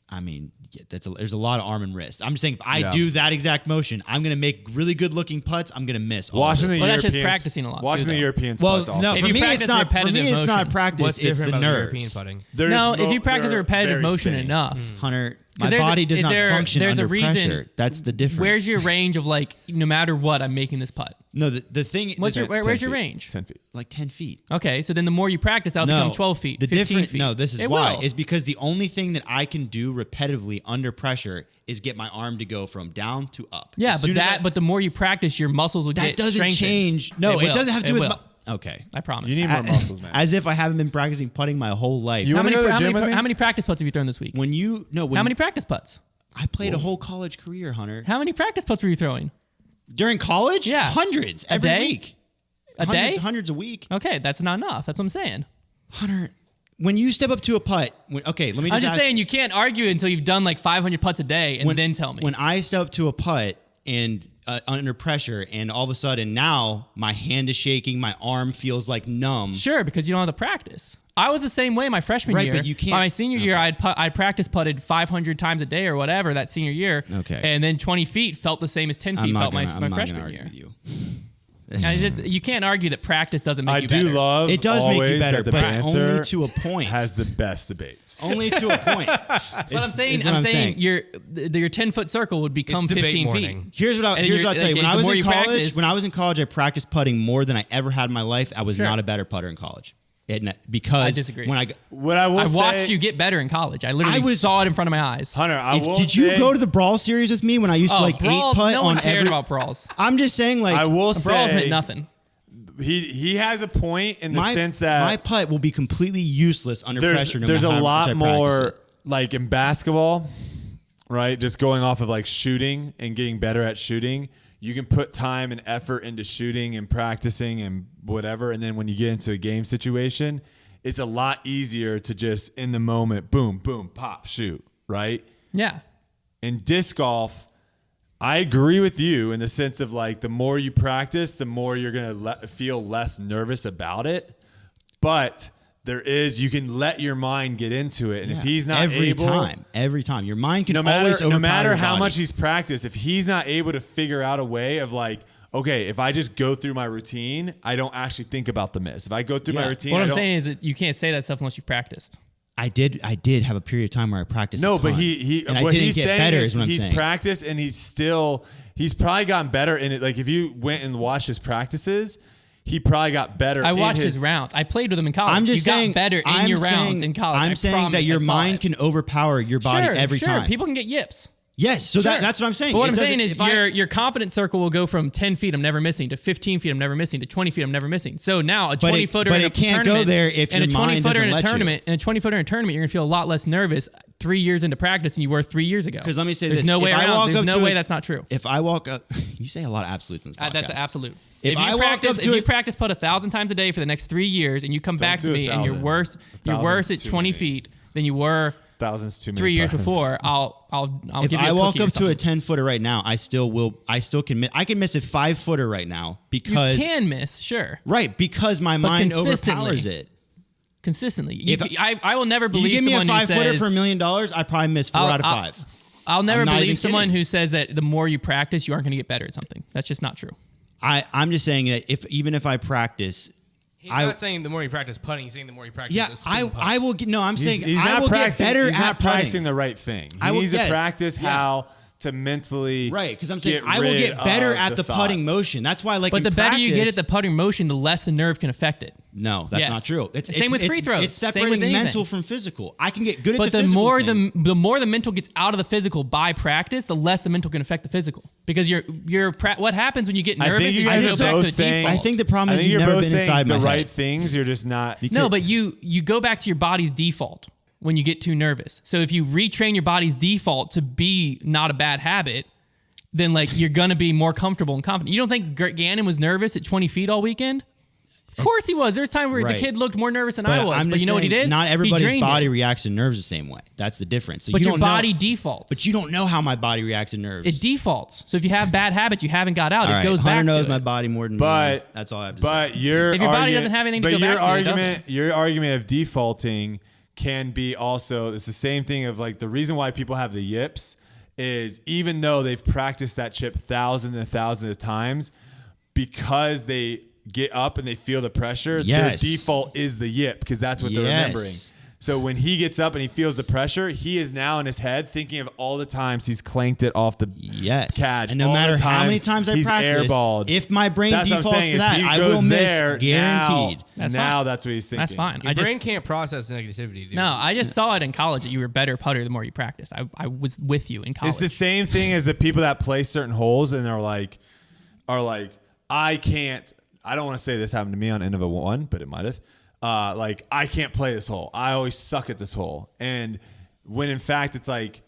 I mean, yeah, there's a lot of arm and wrist. I'm just saying, if I Yeah. do that exact motion, I'm gonna make really good looking putts. I'm gonna miss. All Watching of the it. Well, that's Europeans, just practicing a lot, Watching too, the though. Europeans Well, putts also. no, If for you me practice it's not. For repetitive me, it's not motion, practice. What's it's different the about the nerves. European putting? There's No, if mo- you practice a they're repetitive very motion spinny. enough, Hunter, my there's a- body does is not there- function there's a under reason- pressure. That's the difference. where's your range of like no matter what I'm making this putt? no? The thing. What's your the- where's 10 your feet. range? 10 feet. like 10 feet. Okay, so then the more you practice, that'll become 12 feet, The 15 different. feet. No, this is It why. will. Is because the only thing that I can do repetitively under pressure is get my arm to go from down to up. Yeah, As but soon as that but the more you practice, your muscles will that get doesn't strengthened. change. No, it will. doesn't have to do It with. will. Okay. I promise. You need more muscles, man. As if I haven't been practicing putting my whole life. You how wanna many go to the gym with me? how many practice putts have you thrown this week? when you no when How many practice putts? I played a whole college career, Hunter. How many practice putts were you throwing? During college, Yeah. hundreds every day? week. A day? Hundreds a week. Okay, that's not enough. That's what I'm saying. Hunter, when you step up to a putt, okay, let me I'm just just ask- saying you can't argue until you've done like 500 putts a day and then tell me. When I step up to a putt and under pressure, and all of a sudden now my hand is shaking, my arm feels like numb. Sure, because you don't have the practice. I was the same way my freshman Right, year. but you can't- By my senior year, I'd practice putted 500 times a day or whatever that senior year. Okay. And then 20 feet felt the same as 10 feet felt my I'm not gonna freshman argue year. with you. And it's just, you can't argue that practice doesn't make I you do better. love It does make you always better, that the but Banter only to a point. has the best debates. Only to a point. But I'm saying your 10-foot circle would become It's debate 15 feet. morning. Here's what And I'll tell you. like, When I the was more in you college, practice- when I was in college, I practiced putting more than I ever had in my life. I was Sure. not a better putter in college. Because I disagree. When What I will I say, watched you get better in college. I literally saw it in front of my eyes. Hunter. I will did you say- go to the brawl series with me when I used to like brawls, 8 putt no one on cared every? about brawls. I'm just saying, like I will Brawls meant say nothing. he has a point in the my, sense that my putt will be completely useless under pressure. No there's matter a how much I lot practice more it. like in basketball, right? Just going off of like shooting and getting better at shooting. You can put time and effort into shooting and practicing and whatever, and then when you get into a game situation, it's a lot easier to just in the moment, boom, boom, pop, shoot, right? Yeah. In disc golf, I agree with you in the sense of like the more you practice, the more you're gonna feel less nervous about it. But you can let your mind get into it, and if he's not every able, time, your mind can no always matter overpower no matter your how body. much he's practiced, if he's not able to figure out a way of like, okay, if I just go through my routine, I don't actually think about the miss. If I go through my Yeah. routine, What I I'm don't, saying is that you can't say that stuff unless you've practiced. I did have a period of time where I practiced. no, a but ton, he and what I didn't he's get saying better. is Is what I'm he's saying. practiced and he's probably gotten better in it. Like if you went and watched his practices, he probably got better. I in watched his rounds. I played with him in college. I'm just you saying. got better in your rounds in college. I'm I saying promise that your I saw mind it. can overpower your body every sure. time. People can get yips. Yes, so Sure. that's what I'm saying. But what It I'm saying doesn't- is if I- your confidence circle will go from 10 feet, I'm never missing, to 15 feet, I'm never missing, to 20 feet, I'm never missing. So now a 20 footer but in a it can't go tournament, there if and your a 20 mind footer doesn't in a let you. tournament, and a 20 footer in a tournament, you're gonna feel a lot less nervous 3 years into practice than you were 3 years ago. Because let me say There's this: no way if I around. walk There's up no to way a- that's not true. If I walk up, you say a lot of absolutes in this podcast. That's absolute. If If I you walk practice, up to if you it- practice putt 1,000 times a day for the next 3 years, and you come back to do me and 1,000. you're worse at too 20 many. feet than you were thousands too many 3 years putts. before, I'll If give you a I walk cookie or up to a something. 10-footer right now, I still can miss. I can miss a 5-footer right now You because can miss, sure. right because my mind consistently. overpowers it. Consistently. If I will never You believe give me a someone who 5-footer says, for $1 million, I probably miss 4 out of 5. I'll never I'm not believe even someone kidding. who says that the more you practice, you aren't going to get better at something. That's just not true. I'm just saying that even if I practice, He's not saying the more you practice putting, he's saying the more you practice yeah, a spin putt. I will get. No, I'm saying He's I not will get practicing- better he's at not practicing putting. the right thing. He I will- needs to yes, practice yeah. how to mentally Right, because I'm saying get I will rid get better of at the putting thoughts. motion. That's why, like, But in the better you get practice- at the putting motion, the less the nerve can affect it. No, that's Yes. not true. Same with free throws. It's Same with separating anything. mental from physical. I can get good at But the the physical more thing. the more the mental gets out of the physical by practice, the less the mental can affect the physical. Because what happens when you get I nervous think is you you guys go are back both to the saying. default. I think the problem I is think you've you're never both been saying inside the my right head. things. You're just not. No, but you go back to your body's default when you get too nervous. So if you retrain your body's default to be not a bad habit, then like you're gonna be more comfortable and confident. You don't think Gannon was nervous at 20 feet all weekend? Of Of course he was. There's time where the Right. kid looked more nervous than I was. I'm But just you know what he saying, did? Not He everybody's drained body it. reacts to nerves the same way. That's the difference. So But you your don't know- body defaults. But you don't know how my body reacts to nerves. It defaults. So if you have bad habits you haven't got out, All it right, goes Hunter back knows to my it. body more than me. But That's all I have to say. But your If your body argument- doesn't have anything to but go your back to, it argument, doesn't. your argument of defaulting can be also, it's the same thing of like the reason why people have the yips is even though they've practiced that chip thousands and thousands of times, because they get up and they feel the pressure, Yes. their default is the yip because that's what they're remembering. So when he gets up and he feels the pressure, he is now in his head thinking of all the times he's clanked it off the catch. And no all the matter how many times times I he's practice, airballed. if my brain That's what I'm defaults saying, to is that, he I goes will miss. there, Guaranteed. That's Now fine. that's what he's thinking. That's fine. Your brain can't process negativity, dude. No, I just saw it in college that you were a better putter the more you practiced. I was with you in college. It's the same thing as the people that play certain holes and are like, I can't. I don't want to say this happened to me on end of a one, but it might have. Like I can't play this hole. I always suck at this hole. And when in fact it's like,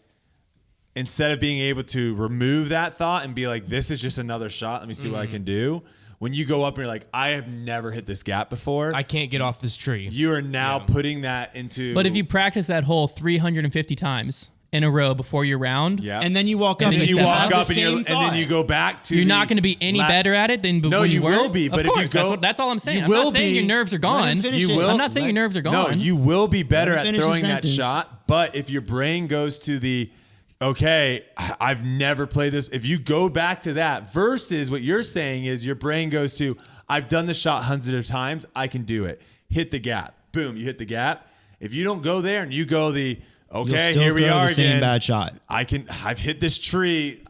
instead of being able to remove that thought and be like, this is just another shot. Let me see what I can do. When you go up and you're like, I have never hit this gap before. I can't get off this tree. You are now putting that into. But if you practice that hole 350 times in a row before your round, yeah, And then you walk up and then and you step walk out. up The and, same and then thought. you go back to. you're the not going to be any better at it than No, when you were. will be. But of if course, you go, that's all I'm saying. you I'm will not saying be- your nerves are Let gone. him finish You it. will. I'm not saying your nerves are gone. No, you will be better Let at him finish throwing his that sentence. shot. But if your brain goes to the, okay, I've never played this. If you go back to that versus what you're saying is your brain goes to, I've done the shot hundreds of times. I can do it. Hit the gap. Boom, you hit the gap. If you don't go there and you go the, You'll okay, still here we throw are the same again. bad shot. I've hit this tree.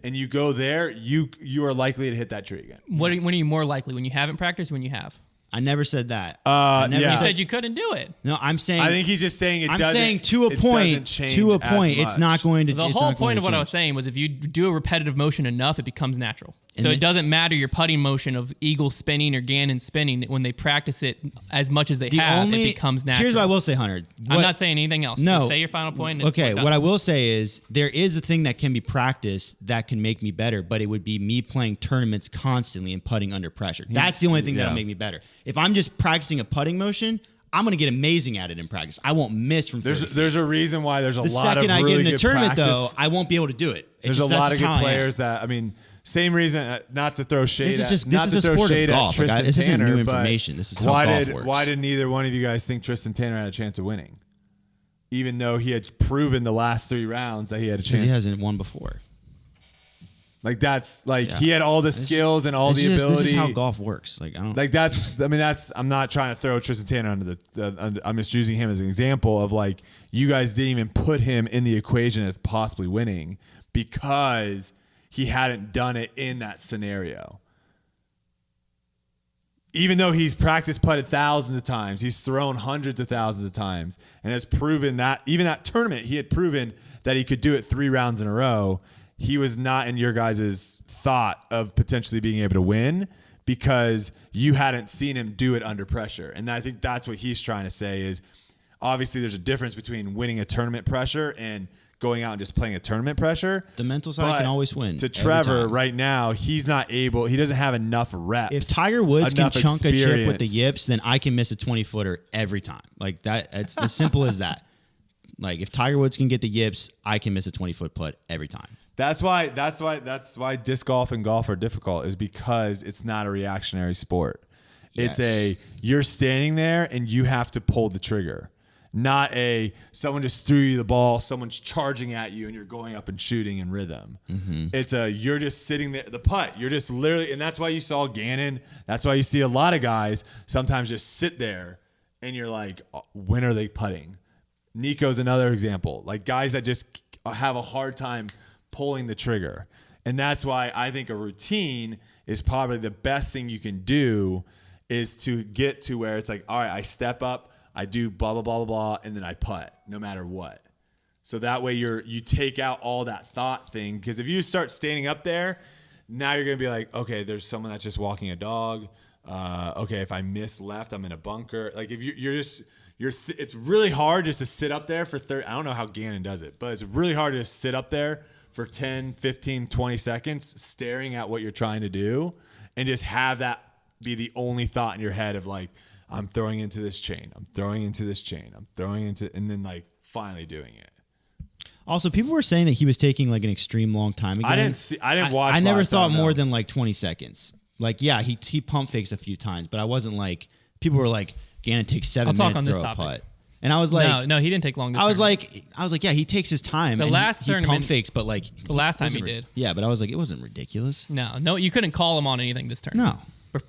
And you go there, you are likely to hit that tree again. When are you more likely? When you haven't practiced or when you have? I never said that. Yeah. You Yeah. said you couldn't do it. No, I'm saying. I think he's just saying I'm doesn't. saying to a it point. doesn't change To a as point, it's much. not going to. The it's whole not going point to of what I was change. saying was if you do a repetitive motion enough, it becomes natural. And So then- it doesn't matter your putting motion of eagle spinning or Gannon spinning. When they practice it as much as they have, it becomes natural. Here's what I will say, Hunter. I'm not saying anything else. No. So say your final point. And Okay, we're done. what I will say is there is a thing that can be practiced that can make me better, but it would be me playing tournaments constantly and putting under pressure. That's the only thing that'll make me better. If I'm just practicing a putting motion, I'm going to get amazing at it in practice. I won't miss from 30 feet. There's a reason why there's a The lot of second I really get in a good tournament, practice. though, I won't be able to do it. There's a lot of good players that, I mean, same reason, not to throw shade This is at, just- not this to is a throw sport of shade golf. at Like, Tristan this isn't Tanner, new but information. This is how why golf did works. Why did neither one of you guys think Tristan Tanner had a chance of winning? Even though he had proven the last 3 rounds that he had a Because chance. he hasn't won before. Like that's like Yeah. he had all the skills and all the ability. This is how golf works. Like I don't. Like that's I'm not trying to throw Tristan Tanner under I'm just using him as an example of like you guys didn't even put him in the equation of possibly winning because he hadn't done it in that scenario. Even though he's practice putted thousands of times, he's thrown hundreds of thousands of times and has proven that even that tournament, he had proven that he could do it 3 rounds in a row. He was not in your guys' thought of potentially being able to win because you hadn't seen him do it under pressure. And I think that's what he's trying to say is obviously there's a difference between winning a tournament pressure and going out and just playing a tournament pressure. The mental side But can always win. To every Trevor, time. right now, he doesn't have enough reps. If Tiger Woods can enough chunk a chip with the experience. yips, then I can miss a 20-footer every time. Like that. It's as simple as that. Like if Tiger Woods can get the yips, I can miss a 20-foot putt every time. That's why disc golf and golf are difficult is because it's not a reactionary sport. Yes. You're standing there and you have to pull the trigger. Not someone just threw you the ball, someone's charging at you and you're going up and shooting in rhythm. Mm-hmm. You're just sitting there, the putt, you're just literally, and that's why you saw Gannon, that's why you see a lot of guys sometimes just sit there and you're like, when are they putting? Nico's another example, like guys that just have a hard time pulling the trigger. And that's why I think a routine is probably the best thing you can do is to get to where it's like, all right, I step up, I do blah, blah, blah, blah, blah, and then I putt no matter what. So that way you take out all that thought thing. Because if you start standing up there, now you're going to be like, okay, there's someone that's just walking a dog. Okay, if I miss left, I'm in a bunker. Like if it's really hard just to sit up there for 30. I don't know how Gannon does it, but it's really hard to just sit up there for 10, 15, 20 seconds staring at what you're trying to do and just have that be the only thought in your head of like, I'm throwing into this chain, I'm throwing into this chain, I'm throwing into, and then like finally doing it. Also, people were saying that he was taking like an extreme long time again. I didn't watch. I never live, so I thought don't more know. than like 20 seconds. Like, yeah, he pump fakes a few times, but I wasn't like, people were like, Gannon takes 7 I'll talk minutes on to this throw a topic. putt. And I was like, no, he didn't take long. I was like, yeah, he takes his time. The and last he pump tournament- fakes, but like the last time he wasn't did. Yeah, but I was like, it wasn't ridiculous. no, you couldn't call him on anything this turn. No.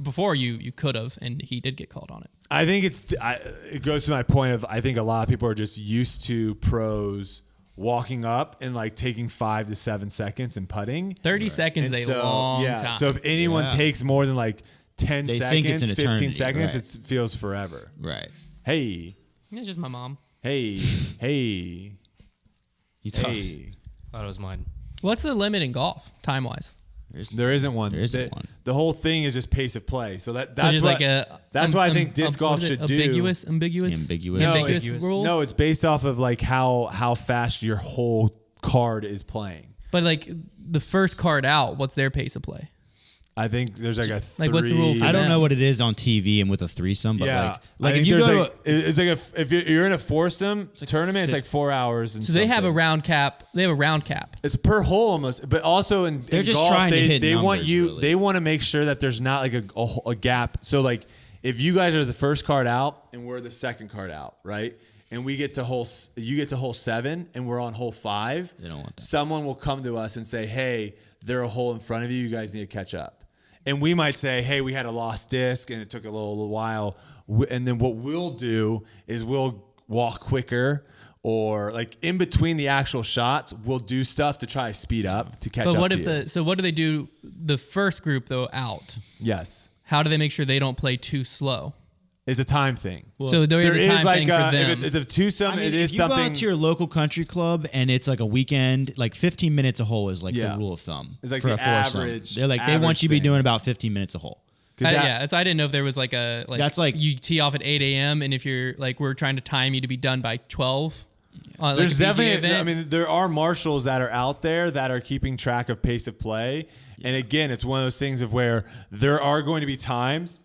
Before you could have, and he did get called on it. I think it goes to my point of I think a lot of people are just used to pros walking up and like taking 5 to 7 seconds and putting. 30 seconds And is a long time. So if anyone Yeah. takes more than like 10 They think it's seconds, an 15 eternity, seconds, right. it feels forever. Right. Hey, It's just my mom. hey, You thought, hey. Thought it was mine. What's the limit in golf, time wise? There isn't one. There isn't one. The whole thing is just pace of play. So that's So just what, like that's what I think disc golf what is it? should do. Ambiguous. Ambiguous. No, Ambiguous it's, rule. no, it's based off of like how fast your whole card is playing. But like the first card out, what's their pace of play? I think there's like a three. Like, what's the rule for I don't them? know what it is on TV and with a threesome, but Yeah, like I if think you there's go like, to it's like if you're in a foursome tournament, it's like 4 hours. And So they have a something. round cap. They have a round cap. It's per hole almost, but also They're in just golf, trying to they, hit they want numbers, you. really. They want to make sure that there's not like a gap. So like if you guys are the first card out and we're the second card out, right? And we get to you get to hole 7 and we're on hole 5. They don't want that. Someone will come to us and say, "Hey, they're a hole in front of you. You guys need to catch up." And we might say, "Hey, we had a lost disc and it took a little while." And then what we'll do is we'll walk quicker, or like in between the actual shots, we'll do stuff to try to speed up to catch up. But what to if you. so what do they do the first group though out? Yes, How do they make sure they don't play too slow? it's a time thing. So there is a time thing for them. if it's a twosome, I mean, it is if you go something. out to your local country club and it's like a weekend, like 15 minutes a hole is like Yeah. the rule of thumb. It's like for the a foursome. average- They're like they average want you to be thing. doing about 15 minutes a hole. 'Cause that- I didn't know if there was like That's like- you tee off at 8 a.m. and if you're like we're trying to time you to be done by 12. Like There's a PGA definitely, event. I mean, there are marshals that are out there that are keeping track of pace of play. And again, it's one of those things of where there are going to be times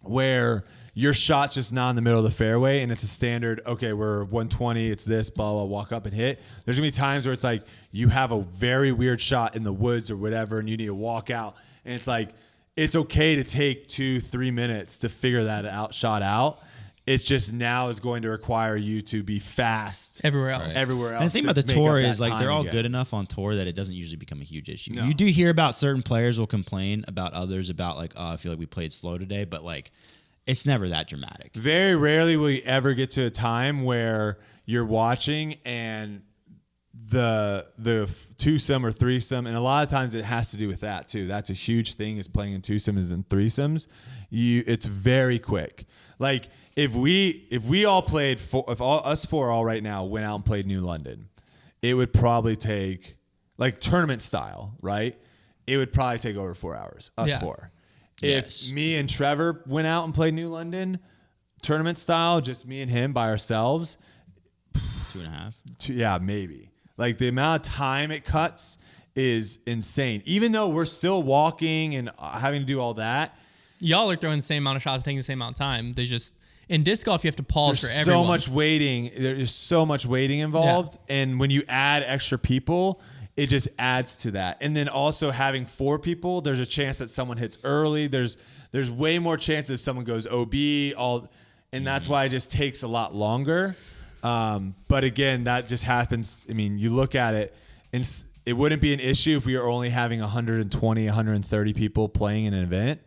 where your shot's just not in the middle of the fairway and it's a standard, okay, we're 120, it's this, blah, blah, walk up and hit. There's going to be times where it's like you have a very weird shot in the woods or whatever and you need to walk out. And it's like, it's okay to take 2-3 minutes to figure that shot out. It's just now is going to require you to be fast everywhere else. everywhere else. And the thing to about the make tour up that is like time they're all again. good enough on tour that it doesn't usually become a huge issue. No. You do hear about certain players will complain about others about like, oh, I feel like we played slow today, but like it's never that dramatic. Very rarely will you ever get to a time where you're watching and the twosome or threesome, and a lot of times it has to do with that too. That's a huge thing is playing in twosomes and threesomes. It's very quick. Like if we all played us four all right now went out and played New London, it would probably take like tournament style, right? It would probably take over 4 hours. Us Yeah. four. Yes. If me and Trevor went out and played New London tournament style, just me and him by ourselves, 2.5. yeah, maybe. Like the amount of time it cuts is insane. Even though we're still walking and having to do all that, Y'all are throwing the same amount of shots, taking the same amount of time. There's just in disc golf you have to pause there's for everyone. so much waiting. There's so much waiting involved, and when you add extra people, it just adds to that. And then also having 4 people, there's a chance that someone hits early. There's way more chance if someone goes OB. And that's why it just takes a lot longer. But again, that just happens. I mean, you look at it, and it wouldn't be an issue if we were only having 120, 130 people playing in an event.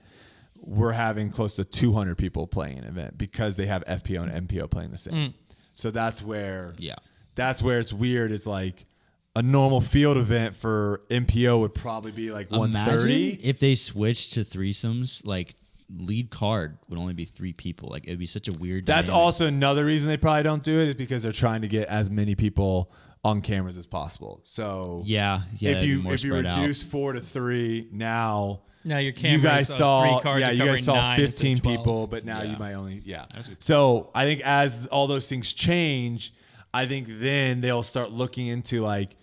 We're having close to 200 people playing an event because they have FPO and MPO playing the same. So that's where it's weird. It's like a normal field event for MPO would probably be like 130. Imagine if they switched to threesomes, like lead card would only be 3 people. Like it'd be such a weird. That's dynamic. also another reason they probably don't do it is because they're trying to get as many people on cameras as possible. So Yeah, if you spread out. reduce 4 to 3 now. Now your You cameras guys of saw, 3 cards yeah, are you guys covering saw 9 instead of 15 12. people, but now you might only, So I think as all those things change, I think then they'll start looking into like,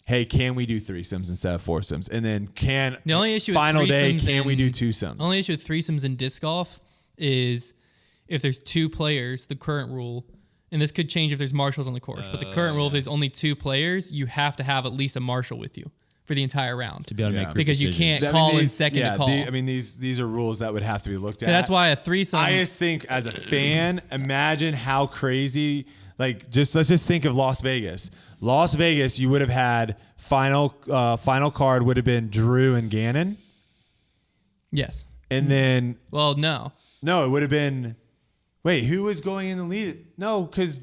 hey, can we do threesomes instead of foursomes? And then The only issue with final day, threesomes can we do and- twosomes? Only issue with threesomes in disc golf is if there's 2 players, the current rule, and this could change if there's marshals on the course, but the current rule, if there's only 2 players, you have to have at least a marshal with you for the entire round. To be able to make group Because you decisions. can't call in second to call. These are rules that would have to be looked at. That's why a threesome. I just think as a fan, imagine how crazy. Like, let's just think of Las Vegas. Las Vegas, you would have had final card would have been Drew and Gannon, Yes. and then Well, no. it would have been. Wait, who was going in the lead? No, because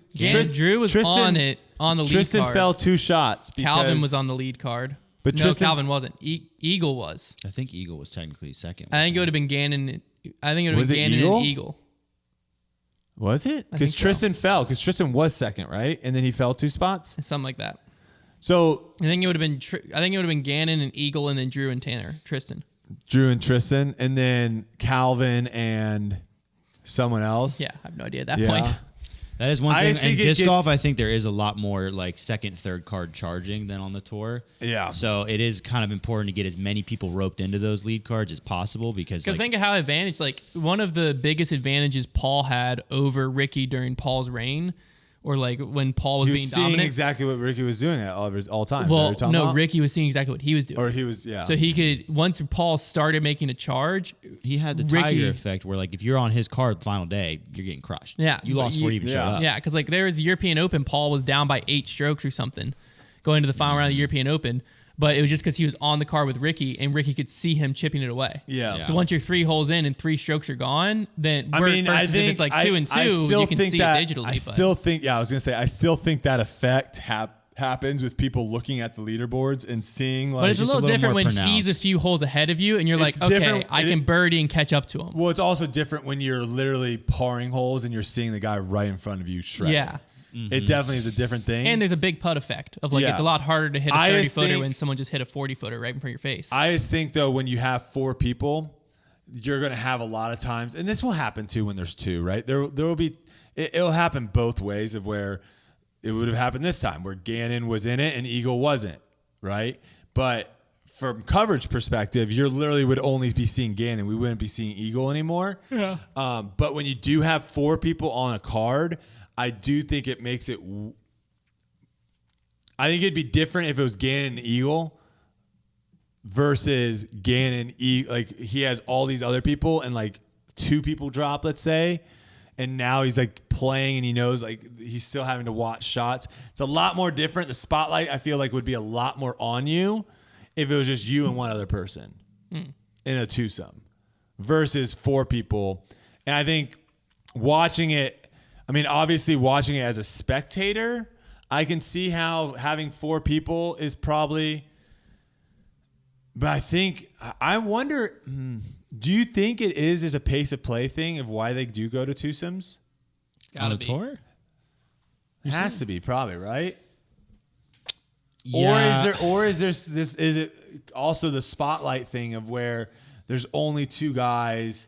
Drew was on the lead Tristan card. fell 2 shots. Calvin was on the lead card. But no, Tristan- Calvin wasn't. Eagle was. I think Eagle was technically second. I think it would have been Gannon. I think it would have Was been it Gannon Eagle? and Eagle. Was it? Because think so. Tristan fell. Because Tristan was second, right? And then he fell 2 spots. Something like that. So I think it would have been. I think it would have been Gannon and Eagle, and then Drew and Tristan. Drew and Tristan, and then Calvin and someone else. Yeah, I have no idea at that Yeah. point. That is one I thing. just In think it disc gets- golf, I think there is a lot more like second, third card charging than on the tour. Yeah. So it is kind of important to get as many people roped into those lead cards as possible because Because think of how advantage, like one of the biggest advantages Paul had over Ricky during Paul's reign, or like when Paul was He was being seeing dominant. exactly what Ricky was doing at all times. Is that what Well, you're talking no, about? Ricky was seeing exactly what he was doing. Or he was, yeah. So he could, once Paul started making a charge, he had the Ricky- Tiger effect where like if you're on his card the final day, you're getting crushed. Yeah, You but lost before you even showed yeah. up. yeah, because like there was the European Open, Paul was down by 8 strokes or something going to the final round of the European Open, but it was just because he was on the card with Ricky and Ricky could see him chipping it away. Yeah. So once you're 3 holes in and 3 strokes are gone, then I mean, I versus think if it's like I- 2 and 2, I still you can think see that, it digitally. I but- still think, yeah, I was gonna say, I still think that effect happens with people looking at the leaderboards and seeing like. But it's a little different more when he's pronounced. a few holes ahead of you and you're It's like, okay, different. I can birdie and catch up to him. Well, it's also different when you're literally parring holes and you're seeing the guy right in front of you shredding. Yeah. It definitely is a different thing. And there's a big putt effect of like, Yeah. it's a lot harder to hit a I 30 just footer think- when someone just hit a 40 footer right in front of your face. I just think though, when you have 4 people, you're gonna have a lot of times, and this will happen too when there's 2, right? There will be. It'll happen both ways of where it would have happened this time, where Gannon was in it and Eagle wasn't, right? But from coverage perspective, you literally would only be seeing Gannon. We wouldn't be seeing Eagle anymore. Yeah. But when you do have 4 people on a card, I do think it makes it. I think it'd be different if it was Gannon and Eagle versus Gannon. Like he has all these other people and like 2 people drop, let's say, and now he's like playing and he knows like he's still having to watch shots. It's a lot more different. The spotlight I feel like would be a lot more on you if it was just you and one other person in a twosome versus 4 people. And I think watching it, I mean, obviously watching it as a spectator, I can see how having 4 people is probably, but I wonder, do you think it is a pace of play thing of why they do go to twosomes? It's gotta On be. the tour? It has to be probably, right? Yeah. Or is it also the spotlight thing of where there's only 2 guys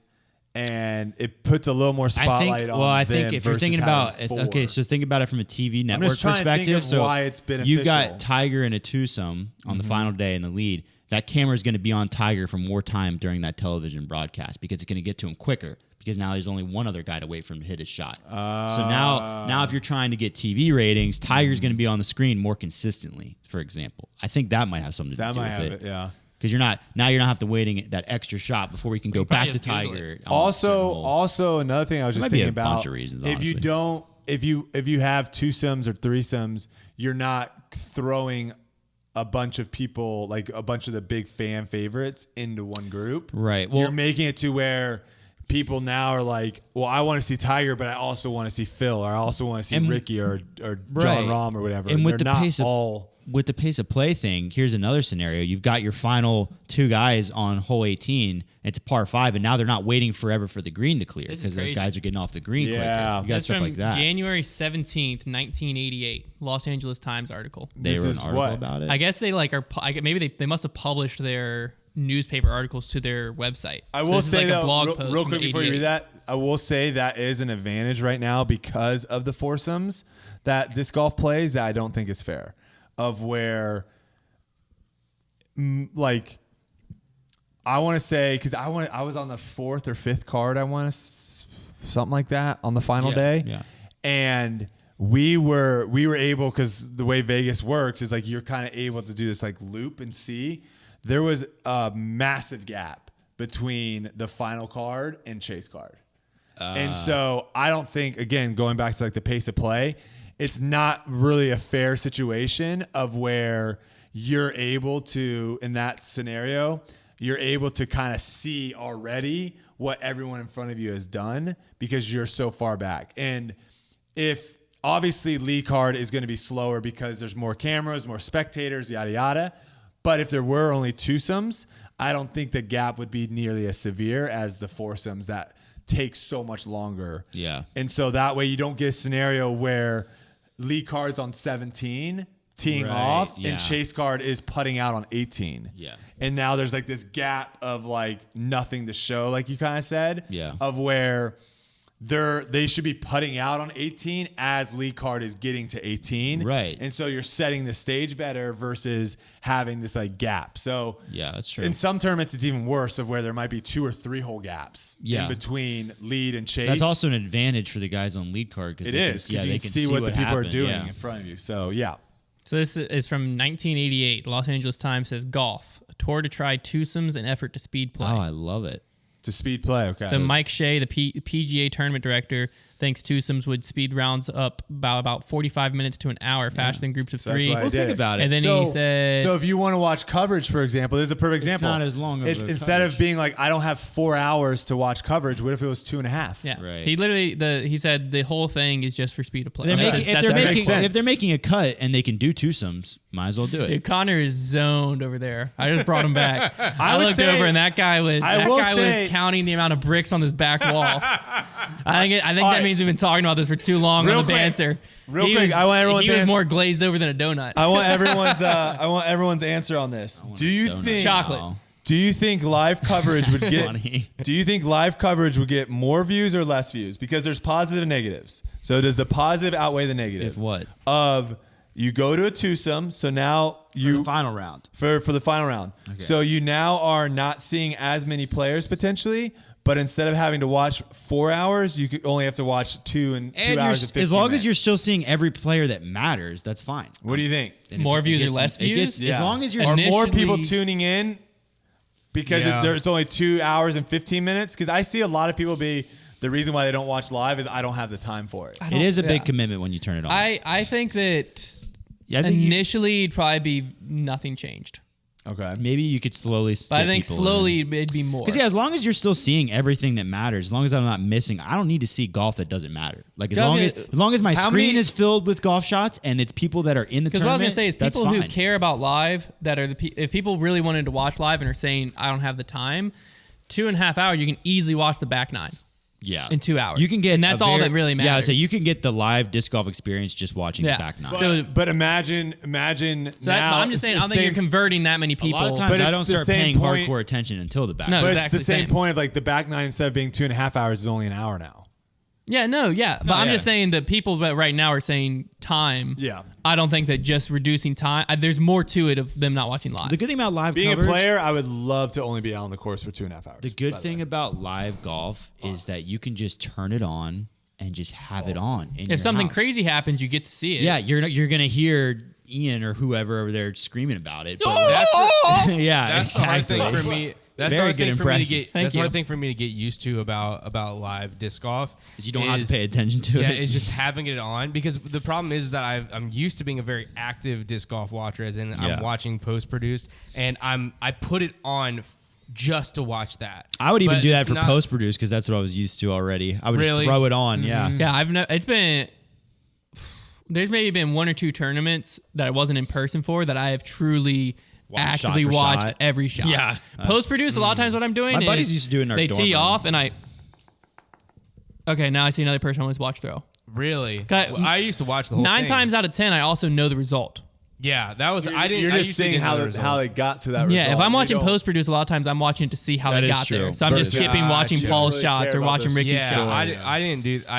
and it puts a little more spotlight on them I think if you're versus thinking about having 4? okay, so think about it from a TV network just trying to think perspective. of So why it's beneficial. you've got Tiger in a twosome on the final day in the lead. That camera is going to be on Tiger for more time during that television broadcast because it's going to get to him quicker because now there's only one other guy to wait for him to hit his shot. So now if you're trying to get TV ratings, Tiger's going to be on the screen more consistently, for example. I think that might have something to that do might with have it, yeah. Because you're not have to waiting that extra shot before we can go probably back to just Google Tiger. it. on a certain hole. Also another thing I was just might be thinking a about, bunch of reasons, if you honestly. don't, if you have twosomes or threesomes, you're not throwing a bunch of people, like a bunch of the big fan favorites into one group. Right. Well, You're making it to where people now are like, well, I want to see Tiger, but I also want to see Phil, or I also want to see And- Ricky or John Right. Rahm or whatever. And with they're the not pace of- all. with the pace of play thing, here's another scenario. You've got your final 2 guys on hole 18. It's a par 5, and now they're not waiting forever for the green to clear This is because those crazy. guys are getting off the green Yeah. quicker. You got That's stuff from like that. January 17th, 1988, Los Angeles Times article. They This wrote is an article what? about it. I guess they like are maybe they must have published their newspaper articles to their website. I So will this is say like a though, blog real, post real from quick before you 88. read that, I will say that is an advantage right now because of the foursomes that disc golf plays that I don't think is fair. Of where like I want to say because I was on the 4th or 5th card. I want to something like that on the final day. Yeah. And we were able, because the way Vegas works is like you're kind of able to do this like loop and see. There was a massive gap between the final card and chase card. And so I don't think, again, going back to like the pace of play, it's not really a fair situation of where you're able to, in that scenario, you're able to kind of see already what everyone in front of you has done because you're so far back. And if obviously lead card is going to be slower because there's more cameras, more spectators, yada, yada. But if there were only twosomes, I don't think the gap would be nearly as severe as the foursomes that take so much longer. Yeah. And so that way you don't get a scenario where lead card's on 17 teeing Right, off yeah. and chase card is putting out on 18. Yeah. And now there's like this gap of like nothing to show, like you kind of said. Yeah. Of where they should be putting out on 18 as lead card is getting to 18. Right. And so you're setting the stage better versus having this like gap. So Yeah, that's true. in some tournaments it's even worse of where there might be 2 or 3 hole gaps Yeah. in between lead and chase. That's also an advantage for the guys on lead card. it is because you can see what the people are doing in front of you. So yeah. So this is from 1988. The Los Angeles Times says golf, a tour to try twosomes and effort to speed play. Oh, I love it. To speed play, okay. So Mike Shea, the PGA tournament director, thinks twosomes would speed rounds up about 45 minutes to an hour faster than groups of So that's three. why I Well, did think it. about it. And then So- he said, So if you want to watch coverage, for example, this is a perfect example. not as long of It's a instead of coverage. being like, I don't have 4 hours to watch coverage. What if it was 2.5? yeah, Right. he literally he said the whole thing is just for speed of play. They're That's making, just- if, that's they're everything. makes making, sense. if they're making a cut and they can do twosomes, might as well do Dude, it. Connor is zoned over there. I just brought him back. I would looked say- over and that guy was say- counting the amount of bricks on this back wall. I think All that right. means we've been talking about this for too long Real on the quick. banter. Real He quick, was- I want everyone he to was an- more glazed over than a donut. I want everyone's answer on this. Do you donut. think Chocolate. Oh. Do you think live coverage would get Funny. Do you think live coverage would get more views or less views? Because there's positive and negatives. So does the positive outweigh the negative? If what? Of you go to a twosome, so now The final round. for the final round. So you now are not seeing as many players potentially, but instead of having to watch 4 hours, you could only have to watch 2 and 2 And hours and 15 as long minutes. as you're still seeing every player that matters, that's fine. What do you think? And More it views or gets- less it gets- views? As long as you're Are more Initially- people tuning in because Yeah. it's only 2 hours and 15 minutes? Because I see a lot of people the reason why they don't watch live is I don't have the time for it. it is a big yeah. commitment when you turn it on. I think that Yeah, I think initially it'd probably be nothing changed. Okay. maybe you could slowly. But I think slowly it'd be more. Because as long as you're still seeing everything that matters, as long as I'm not missing, I don't need to see golf that doesn't matter. Like as long as my How screen many- is filled with golf shots and it's people that are in the Because what I was tournament, gonna say is that's people who fine. care about live that are if people really wanted to watch live and are saying I don't have the time, 2.5 hours you can easily watch the back nine. Yeah, in 2 hours. You can get, And that's all that really Yeah, matters. so you can get the live disc golf experience just watching Yeah. the back nine. So- But imagine So now. I'm just saying I it's don't the think you're same- converting that many a people. lot of times But I it's don't the start same paying point- hardcore attention until the back. No, But exactly it's the the same same. point of like the back nine instead of being 2.5 hours is only an hour now. Yeah, but I'm yeah. just saying that people that right now are saying time. Yeah. I don't think that just reducing time. There's more to it of them not watching live. The good thing about live Being coverage, a player, I would love to only be out on the course for 2.5 hours. the good by thing way. about live golf is that you can just turn it on and just have it on. In your If something house. crazy happens, you get to see it. Yeah, you're gonna hear Ian or whoever over there screaming about it. But That's the, yeah, that's the hard exactly. thing for me. That's Very the hard good thing for me to impression. get. Thank That's the you. hard thing for me to get used to about live disc golf. You don't have to pay attention to Yeah, it. it's just having it on because the problem is that I'm used to being a very active disc golf watcher, as in Yeah. I'm watching post produced, and I put it on just to watch that. I would even But do that it's for not- post produce because that's what I was used to already. I would Really? just throw it on. Yeah. Yeah, it's been. There's maybe been 1 or 2 tournaments that I wasn't in person for that I have truly Watched shot actively for watched shot. every shot. Yeah. Post produce a lot of times what I'm doing My is buddies used to do it in our they dorm tee room. off and I. Okay, now I see another person always watch throw. Really? Okay, Well, I used to watch the whole 9 thing. times out of 10, I also know the result. Yeah, that was. I didn't. You're I just used to seeing get how the how result. they got to that result. Yeah, if I'm You watching don't- post produce, a lot of times I'm watching to see how That they is got true. there. So I'm just Gotcha. skipping watching You Paul's really shots care or about watching those Ricky's Yeah, story. I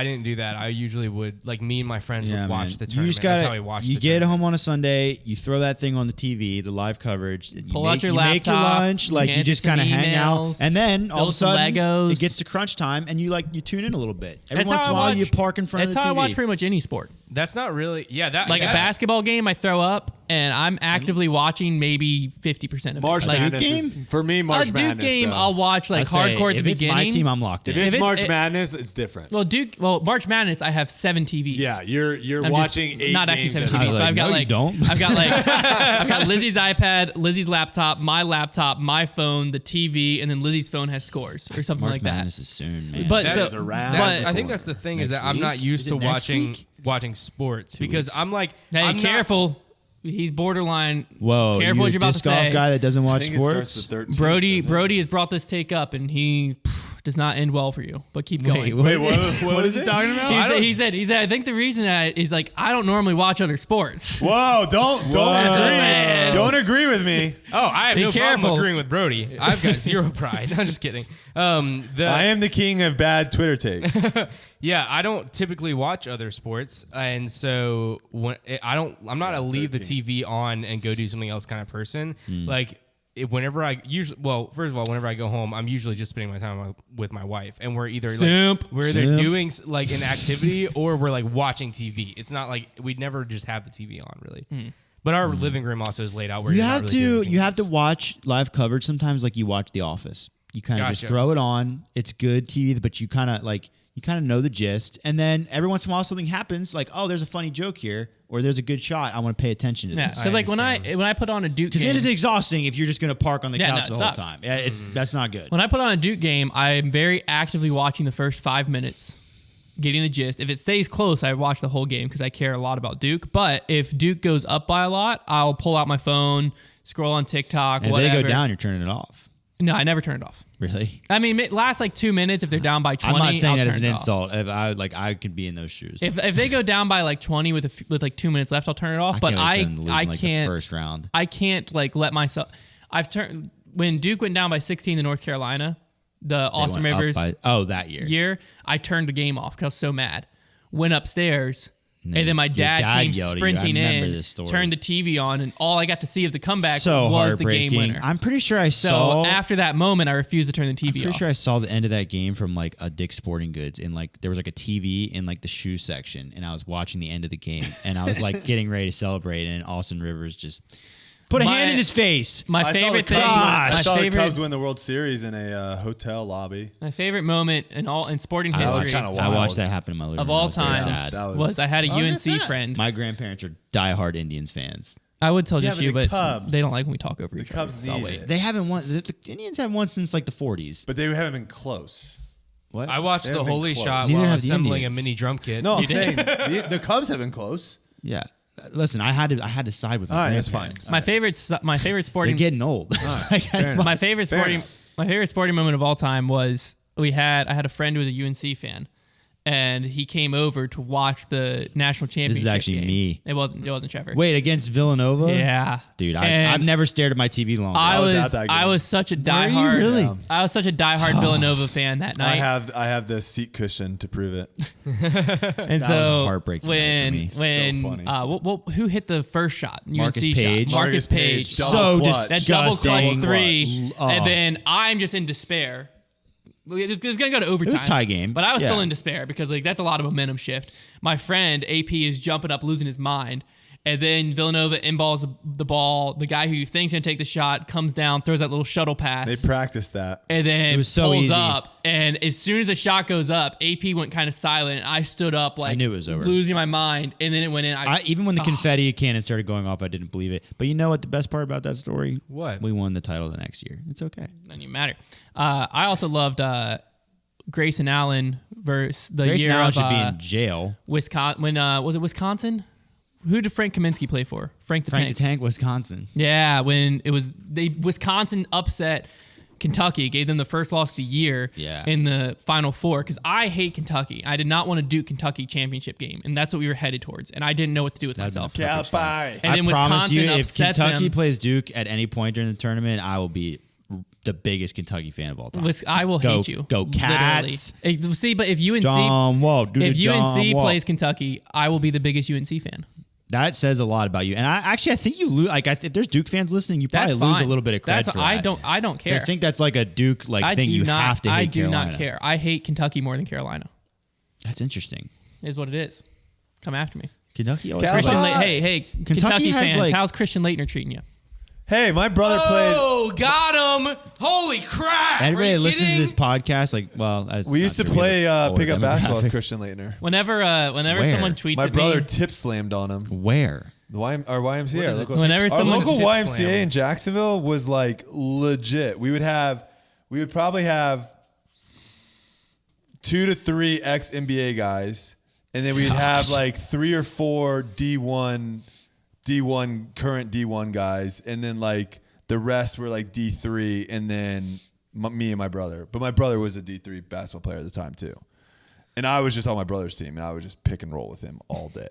didn't do that. I usually would like me and my friends Yeah, would watch man. the You tournament. just gotta, That's how we watched. you the get tournament. home on a Sunday, you throw that thing on the TV, the live coverage. You Pull make, out your you make your laptop, lunch, like you answer just some kind of hang out, emails, and then all of a build some sudden Legos. it gets to crunch time, and you tune in a little bit. Every That's once how in a I while, watch- you park in front of That's the TV. how I watch pretty much any sport. That's not really. Yeah, that Like a that's- basketball game, I throw up, and I'm actively watching maybe 50% of March it. Like, Madness is, for me. March a Duke Madness. game, though. I'll watch like I say, hardcore at the if beginning. it's my team, I'm locked in. If it's if March it- Madness, it's different. Well, March Madness, I have 7 TVs. Yeah, you're I'm watching just, 8 not actually games 7 at a TVs, I was but like, I've got no, you like don't. I've got like I've got Lizzie's iPad, Lizzie's laptop, my phone, the TV, and then Lizzie's phone has scores or something March like Madness that. is soon, man. But That's so, around. That's, but I think that's the thing is Next that I'm not week? used Is to it next watching week? watching sports because I'm like, hey, I'm not- careful. He's borderline. Whoa, careful you what you're about disc to golf say. guy that doesn't I watch think it starts sports. the 13th. Brodie doesn't it? Brodie has brought this take up, and he does not end well for you. But keep going. Wait, what is he talking about? He said, I think the reason that is like, I don't normally watch other sports. Whoa! Don't Man. agree. Don't agree with me. Oh, I have Be no careful. problem agreeing with Brodie. I've got zero pride. I'm just kidding. I am the king of bad Twitter takes. Yeah, I don't typically watch other sports, and so I'm not a leave the TV on and go do something else kind of person. Like whenever I usually, well, first of all, whenever I go home, I'm usually just spending my time with my wife, and we're either Simp. doing like an activity or we're like watching TV. It's not like we'd never just have the TV on really. But our living room also is laid out where You you're not have really doing to anything you have to else. watch live coverage sometimes, like you watch The Office. You kind of just Gotcha. throw it on. It's good TV, but you kind of know the gist. And then every once in a while something happens, like, oh, there's a funny joke here, or there's a good shot. I want to pay attention to Yeah, this. because like when I put on a Duke Because game, it is exhausting if you're just going to park on the Yeah, couch no, the it whole sucks. time. Yeah, that's not good. when I put on a Duke game, I'm very actively watching the first 5 minutes, getting a gist. If it stays close, I watch the whole game because I care a lot about Duke. But if Duke goes up by a lot, I'll pull out my phone, scroll on TikTok, And if whatever. they go down, you're turning it off. No, I never turn it off. Really? I mean, last like 2 minutes. If they're down by 20, I'm not saying I'll that as turn an it off. insult. If I could be in those shoes. If they go down by like 20 with like 2 minutes left, I'll turn it off. But can't wait for them to lose I in, like, the can't. first round. I can't like let myself. I've turned when Duke went down by 16 to North Carolina, the Austin went up Rivers that year. year. I turned the game off because I was so mad. Went upstairs. And And then my your dad came yelled at you. sprinting I remember in, this story. turned the TV on, and all I got to see of the comeback So was the heartbreaking. game winner. I'm pretty sure I So saw. after that moment, I refused to turn the TV Pretty off. sure I saw the end of that game from like a Dick's Sporting Goods, and like there was like a TV in like the shoe section, and I was watching the end of the game, and I was like getting ready to celebrate, and Austin Rivers just put a My- hand in his face. My I favorite thing. I My saw the favorite. Cubs win the World Series in a hotel lobby. My favorite moment in sporting That was history kinda I wild. watched that happen in my living of room. all It was very time sad. That was I had a UNC friend. My grandparents are diehard Indians fans. I would tell Yeah, just but you, the but Cubs- they don't like when we talk over The each Cubs other. So I'll need wait. it. They haven't won. The Indians haven't won since like the 40s. But they haven't been close. What? I watched They the haven't been Holy close. Shot Neither while have the assembling a Indians. mini drum kit. No, I'm saying the Cubs have been close. Yeah. Listen, I had to side with my All right, that's fine. grandparents. My favorite They're sporting getting old. my favorite sporting moment of all time was I had a friend who was a UNC fan, and he came over to watch the national championship. actually game. me. It wasn't Trevor. Wait, against Villanova? Yeah, Dude, And I've never stared at my TV long. I was at was that game. I was such a Were you diehard. really? Yeah. I was such a diehard Villanova fan that I night. have the seat cushion to prove it. And was so a heartbreaking when night for when So funny. who hit the first shot? Marcus UNC Page. shot. Marcus Page. Double So clutch. That double clutch disgusting. three, Oh. and then I'm just in despair. It was gonna go to overtime. It was a tie game. but I was still Yeah. in despair because like that's a lot of momentum shift. My friend AP is jumping up, losing his mind, and then Villanova inballs the ball. The guy who you think's gonna take the shot comes down, throws that little shuttle pass, They practiced that. and then It was so pulls easy. up. And as soon as the shot goes up, AP went kind of silent. And I stood up like knew it was over. losing my mind, and then it went in. Even when the confetti cannon started going off, I didn't believe it. But you know what? The best part about that story? What? We won the title the next year. It's okay. Doesn't even matter. I also loved Grayson Allen versus the Grayson year Allen of should be in jail. Wisconsin. When was it Wisconsin? Who did Frank Kaminsky play for? Frank the Frank Tank. the Tank, Wisconsin. Yeah, when it was Wisconsin upset Kentucky, gave them the first loss of the year in the Final Four because I hate Kentucky. I did not want to do Kentucky championship game, and that's what we were headed towards. And I didn't know what to do with myself. And then I promise you, Wisconsin if upset Kentucky them. plays Duke at any point during the tournament, I will be the biggest Kentucky fan of all time. I will hate you. Go Cats. Literally. See, but if UNC John Wall, if UNC plays Kentucky, I will be the biggest UNC fan. That says a lot about you. And I think you lose. Like, if there's Duke fans listening, you probably lose a little bit of credit for that. I don't care. I think that's like a Duke thing. You have to hate I do Carolina. not care. I hate Kentucky more than Carolina. That's interesting. Is what it is. Come after me. Kentucky always Hey, Kentucky has, fans, how's Christian Leitner treating you? Hey, my brother played. Oh, got him! Holy crap! Everybody that listens to this podcast, We used to play pickup basketball with Christian Leitner. Whenever someone tweets My at brother me, tip slammed on him. Where? Our YMCA. Whenever Our someone local tip YMCA slammer? in Jacksonville was like legit. We would probably have 2 to 3 ex NBA guys, and then we'd have like 3 or 4 current D1 guys, and then like the rest were like D3, and then me and my brother. But my brother was a D3 basketball player at the time too. And I was just on my brother's team, and I would just pick and roll with him all day.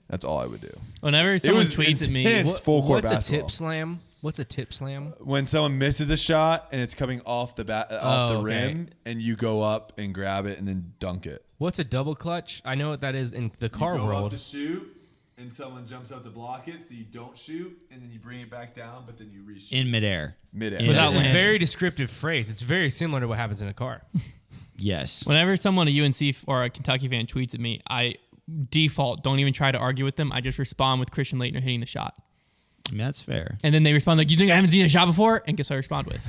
That's all I would do. Whenever someone tweets at me, full court what's basketball. a tip slam? What's a tip slam? When someone misses a shot and it's coming off the rim, and you go up and grab it and then dunk it. What's a double clutch? I know what that is in the car You go world. up to shoot, and someone jumps up to block it, so you don't shoot, and then you bring it back down, but then you reshoot. In midair. Midair. Without It's a landing. very descriptive phrase. It's very similar to what happens in a car. Yes. Whenever someone, a UNC or a Kentucky fan, tweets at me, I default don't even try to argue with them. I just respond with Christian Leitner hitting the shot. I mean, that's fair. And then they respond like, "You think I haven't seen a shot before?" And guess what I respond with?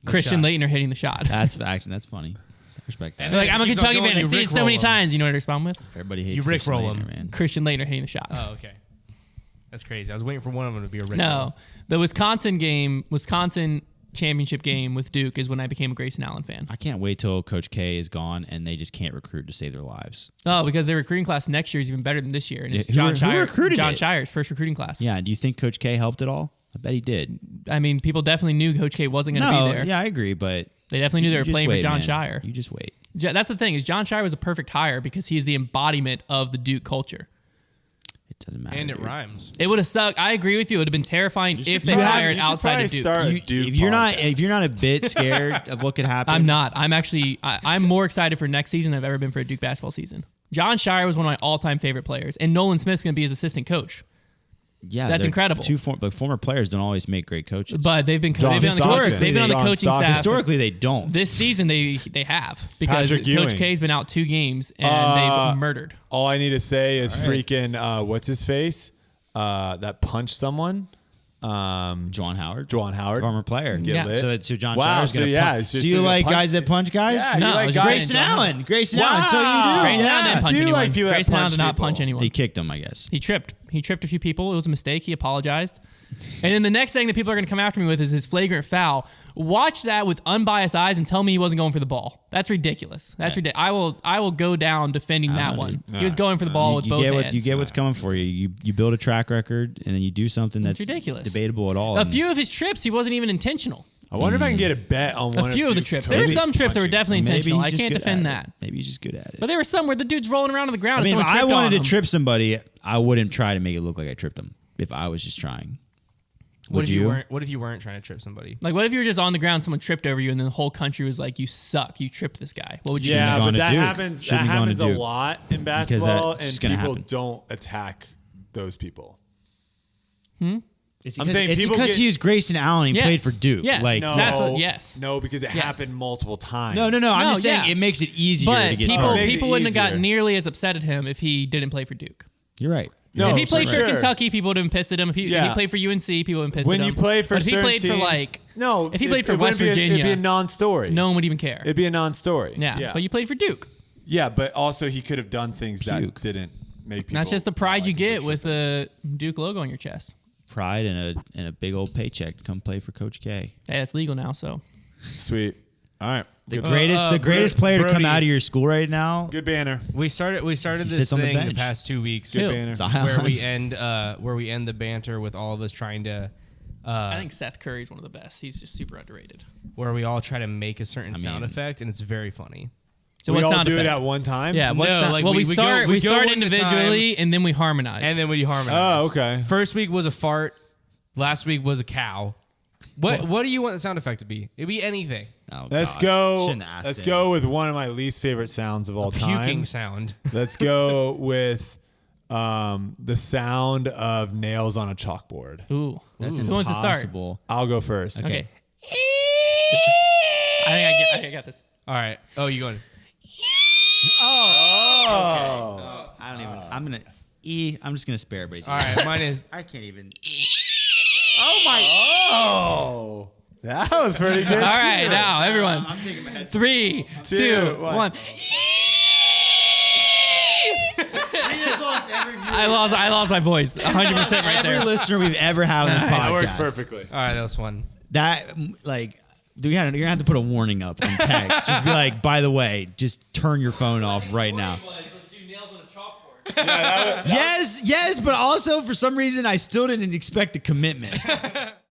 Christian Leitner hitting the shot. That's funny. I respect that. They're like, "I'm a Keeps on Kentucky going, fan. I've you seen it so rickroll many him. times." You know what I respond with? Everybody hates You Christian rickroll Leitner, him. man. Christian Leitner hitting the shot. Oh, okay. That's crazy. I was waiting for one of them to be a Rick No, the Wisconsin championship game with Duke is when I became a Grayson Allen fan. I can't wait till Coach K is gone and they just can't recruit to save their lives. Oh, because their recruiting class next year is even better than this year, and it's Yeah, who recruited John it? Shire's first recruiting class. Yeah. Do you think Coach K helped at all? I bet he did. I mean, people definitely knew Coach K wasn't going to be there. Yeah, I agree, but They definitely knew they you were just playing wait, for John man. Shire. You just wait. That's the thing is John Shire was a perfect hire because he is the embodiment of the Duke culture. It doesn't matter. And it dude. rhymes. It would have sucked. I agree with you. It would have been terrifying if they You hired should outside probably of Duke. start a You- Duke if you're podcast. not a bit scared of what could happen, I'm not. I'm actually. I'm more excited for next season than I've ever been for a Duke basketball season. John Shire was one of my all-time favorite players, and Nolan Smith's going to be his assistant coach. Yeah, That's they're incredible. But former players don't always make great coaches. But they've been John on the Stockton. they've been on the John coaching Stockton. staff. historically they don't. This season they have because Patrick Coach Ewing. K's been out 2 games and they've murdered. All I need to say is freaking what's his face that punched someone. Juwan Howard, former player. Get Yeah. lit. So John Wow, Shire's so gonna yeah, punch. it's So just you a like punch- guys that punch guys? Yeah, No, you like it's just guys. Grayson John Allen. Howard. Grayson Allen. So you do. Grayson yeah. Allen didn't punch Do you anyone. like people that Grayson Allen punch did not people? punch anyone. He kicked him, I guess. He tripped a few people. It was a mistake. He apologized. And then the next thing that people are going to come after me with is his flagrant foul. Watch that with unbiased eyes and tell me he wasn't going for the ball. That's ridiculous. That's ridiculous. I will go down defending that one. He was going for the ball with both hands. You get what's coming for you. You build a track record and then you do something that's ridiculous. debatable at all. A And few of his trips, he wasn't even intentional. I wonder if I can get a bet on one A few of the Duke's trips. There were coaches some trips that were punching definitely maybe intentional. he's I just can't good defend at it. that. Maybe he's just good at it. But there were some where the dude's rolling around on the ground. I mean, if and someone I tripped wanted on to him. trip somebody, I wouldn't try to make it look like I tripped them if I was just trying. What Would if you? you weren't trying to trip somebody? Like, what if you were just on the ground, someone tripped over you, and then the whole country was like, "You suck, you tripped this guy." What would you Yeah, have but gone to that Duke. happens. Shouldn't That have gone to happens a Duke. lot in basketball, that's just and gonna people happen. don't attack those people. It's I'm because, saying it's people because get- he was Grayson Allen. He Yes. played for Duke. Yes. Like, No, That's what- yes. no, because it Yes. happened multiple times. no. I'm No, just saying yeah. it makes it easier to But get people, targeted. Makes it people wouldn't have easier. gotten nearly as upset at him if he didn't play for Duke. You're right. No, if he played for sure. Kentucky, people would have been pissed at him. If he Yeah. played for UNC, people would have been pissed When at you him. play for but if he certain played teams, for like, no, if he played for it wouldn't West be a- Virginia, it'd be a non-story. no one would even care. It'd be a non-story. Yeah, but you played for Duke. Yeah, but also he could have done things Puke. that didn't make people. That's just the pride like you him get for with tripping. a Duke logo on your chest. Pride and a big old paycheck to come play for Coach K. Hey, it's legal now, so Sweet. All right. The Good, greatest player to come Brodie. out of your school right now. good banner. We started He this sits on the thing the bench. past 2 weeks Good Who? banner. Zion. where we end the banter with all of us trying to I think Seth Curry's one of the best. He's just super underrated. where we all try to make a certain sound effect, and it's very funny. So we what all sound do effect? it at one time? Yeah. What No, sound? like Well, we go start one at a individually and then we harmonize. And then we harmonize. Oh, okay. First week was a fart. Last week was a cow. What do you want the sound effect to be? It'd be anything. Oh, Let's God. go. Shouldn't have asked Let's him. go with one of my least favorite sounds of all time. Puking sound. Let's go with the sound of nails on a chalkboard. Ooh. That's Who wants to start? impossible. I'll go first. Okay. I think I got this. All right. Oh, you going? I don't even. I'm gonna. I'm just gonna spare everybody's. All right. Mine is. I can't even. Oh, that was pretty good. All right, now everyone. I'm taking my head. 3, 2, 2, 1. We just lost every. I lost my voice 100% right Every there. listener we've ever had on this podcast. That worked perfectly. All right. That was fun. That like. You're gonna have to put a warning up on text. Just be like, by the way, just turn your phone off right now. Yes, but also for some reason I still didn't expect a commitment.